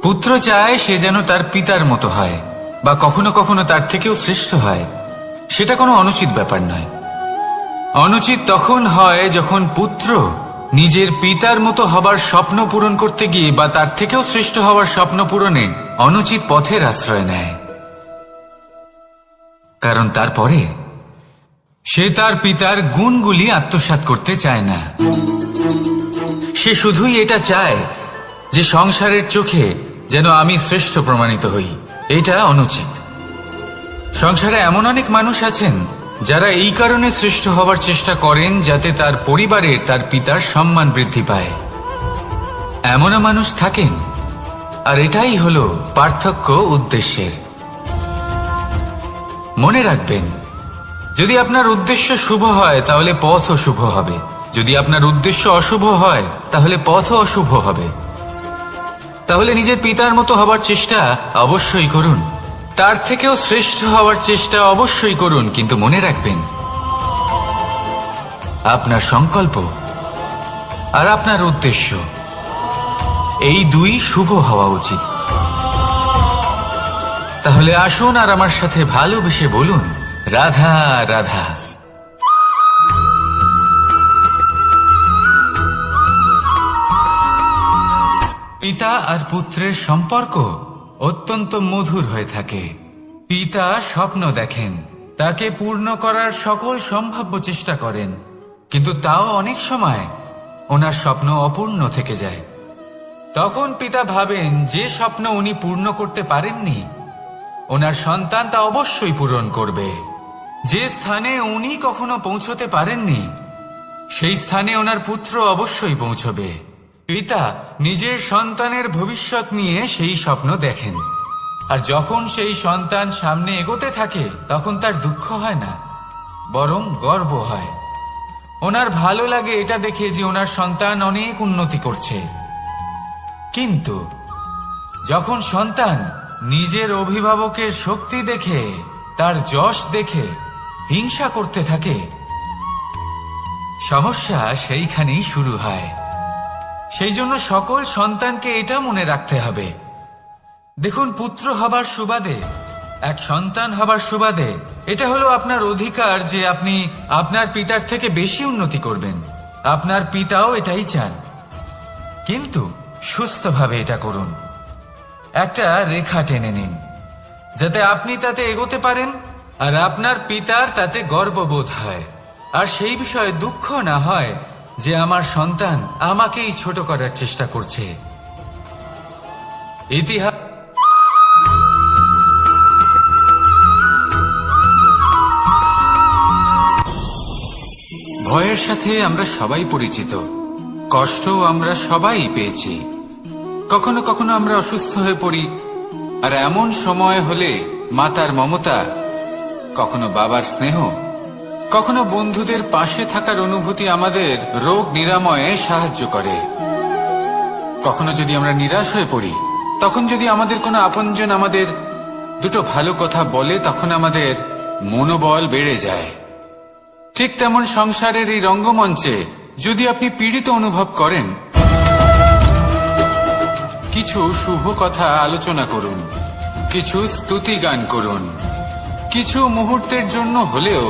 পুত্র চায় সে যেন তার পিতার মতো হয়, বা কখনো কখনো তার থেকেও শ্রেষ্ঠ হয়। সেটা কোনো অনুচিত ব্যাপার নয়। অনুচিত তখন হয় যখন পুত্র নিজের পিতার মতো হবার স্বপ্ন পূরণ করতে গিয়ে বা তার থেকেও শ্রেষ্ঠ হওয়ার স্বপ্ন পূরণে অনুচিত পথের আশ্রয় নেয়। কারণ তারপরে সে তার পিতার গুণগুলি আত্মসাৎ করতে চায় না। সে শুধুই এটা চায় যে সংসারের চোখে যেন আমি শ্রেষ্ঠ প্রমাণিত হই। এটা অনুচিত। সংসারে এমন অনেক মানুষ আছেন যারা এই কারণে শ্রেষ্ঠ হবার চেষ্টা করেন যাতে তার পরিবারের তার পিতার সম্মান বৃদ্ধি পায়। এমনও মানুষ থাকেন, আর এটাই হলো পার্থক্য উদ্দেশ্যের। মনে রাখবেন, যদি আপনার উদ্দেশ্য শুভ হয় তাহলে পথও শুভ হবে, যদি আপনার উদ্দেশ্য অশুভ হয় তাহলে পথও অশুভ হবে। তাহলে নিজের পিতার মতো হবার চেষ্টা অবশ্যই করুন, তার থেকেও শ্রেষ্ঠ হওয়ার চেষ্টা অবশ্যই করুন, কিন্তু মনে রাখবেন আপনার সংকল্প আর আপনার উদ্দেশ্য এই দুই শুভ হওয়া উচিত। তাহলে আসুন আর আমার সাথে ভালোবেসে বলুন, রাধা রাধা। পিতা আর পুত্রের সম্পর্ক অত্যন্ত মধুর হয়ে থাকে। পিতা স্বপ্ন দেখেন, তাকে পূর্ণ করার সকল সম্ভাব্য চেষ্টা করেন, কিন্তু তাও অনেক সময় ওনার স্বপ্ন অপূর্ণ থেকে যায়। তখন পিতা ভাবেন যে স্বপ্ন উনি পূর্ণ করতে পারেননি, ওনার সন্তান তা অবশ্যই পূরণ করবে। যে স্থানে উনি কখনো পৌঁছতে পারেননি, সেই স্থানে ওনার পুত্র অবশ্যই পৌঁছবে। পিতা নিজের সন্তানের ভবিষ্যৎ নিয়ে সেই স্বপ্ন দেখেন, আর যখন সেই সন্তান সামনে এগোতে থাকে তখন তার দুঃখ হয় না, বরং গর্ব হয়। ওনার ভালো লাগে এটা দেখে যে ওনার সন্তান অনেক উন্নতি করছে। কিন্তু যখন সন্তান নিজের অভিভাবকের শক্তি দেখে, তার যশ দেখে হিংসা করতে থাকে, সমস্যা সেইখানেই শুরু হয়। সেই জন্য সকল সন্তানকে এটা মনে রাখতে হবে, দেখুন, পুত্র হবার সুবাদে, এক সন্তান হবার সুবাদে এটা হলো আপনার অধিকার যে আপনি আপনার পিতার থেকে বেশি উন্নতি করবেন। আপনার পিতাও এটাই চান, কিন্তু সুস্থভাবে এটা করুন। একটা রেখা টেনে নিন যাতে আপনি তাতে এগোতে পারেন আর আপনার পিতার তাতে গর্ববোধ হয়, আর সেই বিষয়ে দুঃখ না হয় যে আমার সন্তান আমাকেই ছোট করার চেষ্টা করছে। ইতিহাস ভয়ের সাথে আমরা সবাই পরিচিত, কষ্টও আমরা সবাই পেয়েছি। কখনো কখনো আমরা অসুস্থ হয়ে পড়ি, আর এমন সময় হলে মাতার মমতা, কখনো বাবার স্নেহ, কখনো বন্ধুদের পাশে থাকার অনুভূতি আমাদের রোগ নিরাময়ে সাহায্য করে। কখনো যদি আমরা নিরাশ হয়ে পড়ি, তখন যদি আমাদের কোনো আপনজন আমাদের দুটো ভালো কথা বলে, তখন আমাদের মনোবল বেড়ে যায়। ঠিক তেমন সংসারের এই রঙ্গমঞ্চে যদি আপনি পীড়িত অনুভব করেন, কিছু শুভ কথা আলোচনা করুন, কিছু স্তুতি গান করুন, কিছু মুহূর্তের জন্য হলেও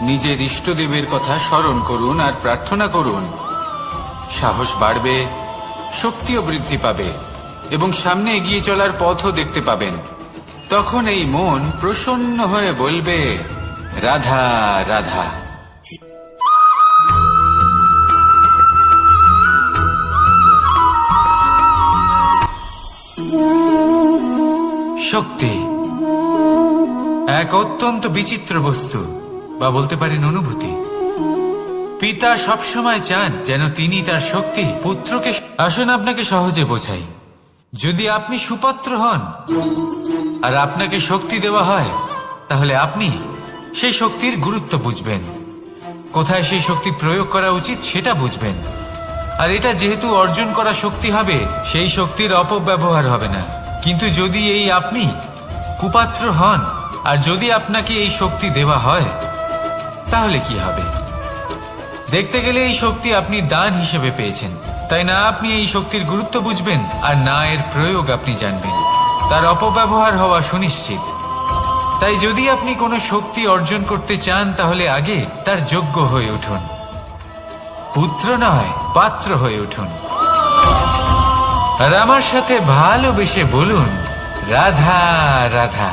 নিজের ইষ্টদেবের কথা স্মরণ করুন আর প্রার্থনা করুন। সাহস বাড়বে, শক্তিও বৃদ্ধি পাবে এবং সামনে এগিয়ে চলার পথও দেখতে পাবেন। তখন এই মন প্রসন্ন হয়ে বলবে, রাধা রাধা। শক্তি এক অত্যন্ত বিচিত্র বস্তু, বা বলতে পারেন অনুভূতি। পিতা সবসময় চান যেন তিনি তার শক্তি পুত্রকে। আসুন আপনাকে সহজে বোঝাই। যদি আপনি সুপাত্র হন আর আপনাকে শক্তি দেওয়া হয়, তাহলে আপনি সেই শক্তির গুরুত্ব বুঝবেন, কোথায় সেই শক্তি প্রয়োগ করা উচিত সেটা বুঝবেন। আর এটা যেহেতু অর্জন করা শক্তি হবে, সেই শক্তির অপব্যবহার হবে না। কিন্তু যদি এই আপনি কুপাত্র হন আর যদি আপনাকে এই শক্তি দেওয়া হয়, তাহলে কি হবে? দেখতে গেলে এই শক্তি আপনি দান হিসেবে পেয়েছেন, তাই না আপনি এই শক্তির গুরুত্ব বুঝবেন আর না এর প্রয়োগ আপনি জানবেন। তার অপব্যবহার হওয়া সুনিশ্চিত। তাই যদি আপনি কোনো শক্তি অর্জন করতে চান, তাহলে আগে তার যোগ্য হয়ে উঠুন। পুত্র নয়, পাত্র হয়ে উঠুন। আর আমার সাথে ভালোবেসে বলুন, রাধা রাধা।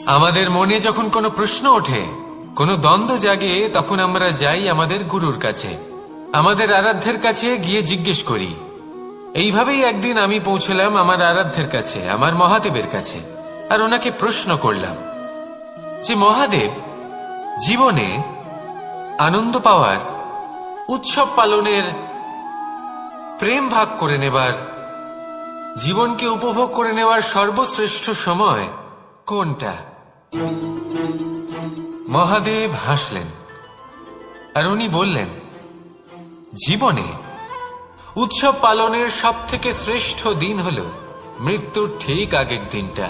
আমাদের মনে যখন কোনো প্রশ্ন ওঠে, কোনো দ্বন্দ্ব জাগে, তখন আমরা যাই আমাদের গুরুর কাছে, আমাদের আরাধ্যের কাছে গিয়ে জিজ্ঞেস করি। এইভাবেই একদিন আমি পৌঁছলাম আমার আরাধ্যের কাছে, আমার মহাদেবের কাছে, আর ওনাকে প্রশ্ন করলাম যে মহাদেব, জীবনে আনন্দ পাওয়ার, উৎসব পালনের, প্রেম ভাগ করে নেবার, জীবনকে উপভোগ করে নেওয়ার সর্বশ্রেষ্ঠ সময় কোনটা? মহাদেব হাসলেন আর উনি বললেন, জীবনে উৎসব পালনের সব থেকে শ্রেষ্ঠ দিন হল মৃত্যুর ঠিক আগের দিনটা।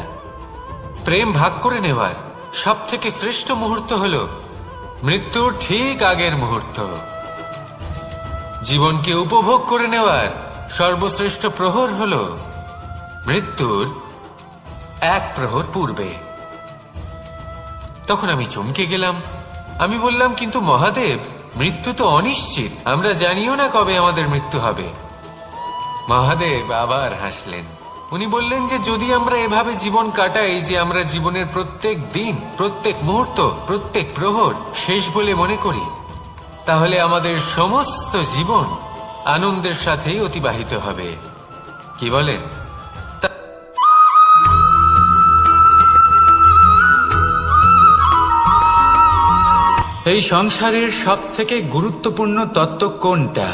প্রেম ভাগ করে নেওয়ার সব থেকে শ্রেষ্ঠ মুহূর্ত হল মৃত্যুর ঠিক আগের মুহূর্ত। জীবনকে উপভোগ করে নেওয়ার সর্বশ্রেষ্ঠ প্রহর হল মৃত্যুর এক প্রহর পূর্বে। তখন আমি চমকে গেলাম। আমি বললাম, কিন্তু মহাদেব, মৃত্যু তো অনিশ্চিত, আমরা জানিও না কবে আমাদের মৃত্যু হবে। মহাদেব আবার হাসলেন। উনি বললেন যে যদি আমরা এভাবে জীবন কাটাই যে আমরা জীবনের প্রত্যেক দিন, প্রত্যেক মুহূর্ত, প্রত্যেক প্রহর শেষ বলে মনে করি, তাহলে আমাদের সমস্ত জীবন আনন্দের সাথেই অতিবাহিত হবে। কি বলেন? এই সংসারের সব থেকে গুরুত্বপূর্ণ তত্ত্ব কোনটা?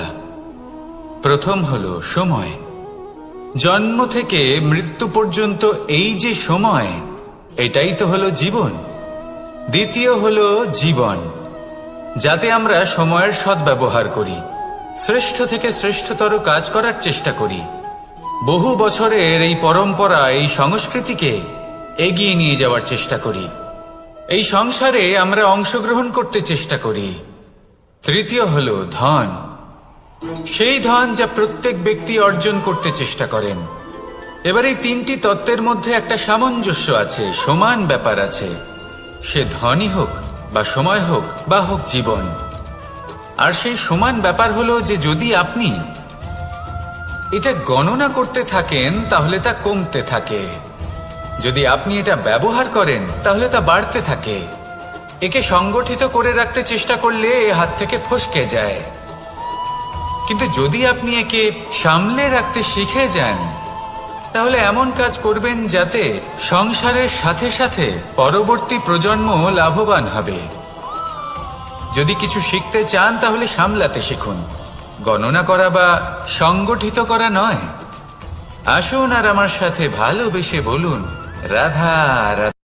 প্রথম হলো সময়। জন্ম থেকে মৃত্যু পর্যন্ত এই যে সময়, এটাই তো হলো জীবন। দ্বিতীয় হলো জীবন, যাতে আমরা সময়ের সদ্ব্যবহার করি, শ্রেষ্ঠ থেকে শ্রেষ্ঠতর কাজ করার চেষ্টা করি। বহু বছরের এই পরম্পরা, এই সংস্কৃতিকে এগিয়ে নিয়ে যাওয়ার চেষ্টা করি। এই সংসারে আমরা অংশগ্রহণ করতে চেষ্টা করি। তৃতীয় হলো ধন, সেই ধন যা প্রত্যেক ব্যক্তি অর্জন করতে চেষ্টা করেন। এবার এই তিনটি তত্ত্বের মধ্যে একটা সামঞ্জস্য আছে, সমান ব্যাপার আছে। সে ধনই হোক বা সময় হোক বা হোক জীবন। আর সেই সমান ব্যাপার হলো যে যদি আপনি এটা গণনা করতে থাকেন, তাহলে তা কমতে থাকে। যদি আপনি এটা ব্যবহার করেন, তাহলে তা বাড়তে থাকে। একে সংগঠিত করে রাখতে চেষ্টা করলে এ হাত থেকে ফসকে যায়। কিন্তু যদি আপনি একে সামলে রাখতে শিখে যান, তাহলে এমন কাজ করবেন যাতে সংসারের সাথে সাথে পরবর্তী প্রজন্ম লাভবান হবে। যদি কিছু শিখতে চান, তাহলে সামলাতে শিখুন, গণনা করা বা সংগঠিত করা নয়। আসুন আর আমার সাথে ভালোবেসে বলুন, রাধা রাধা।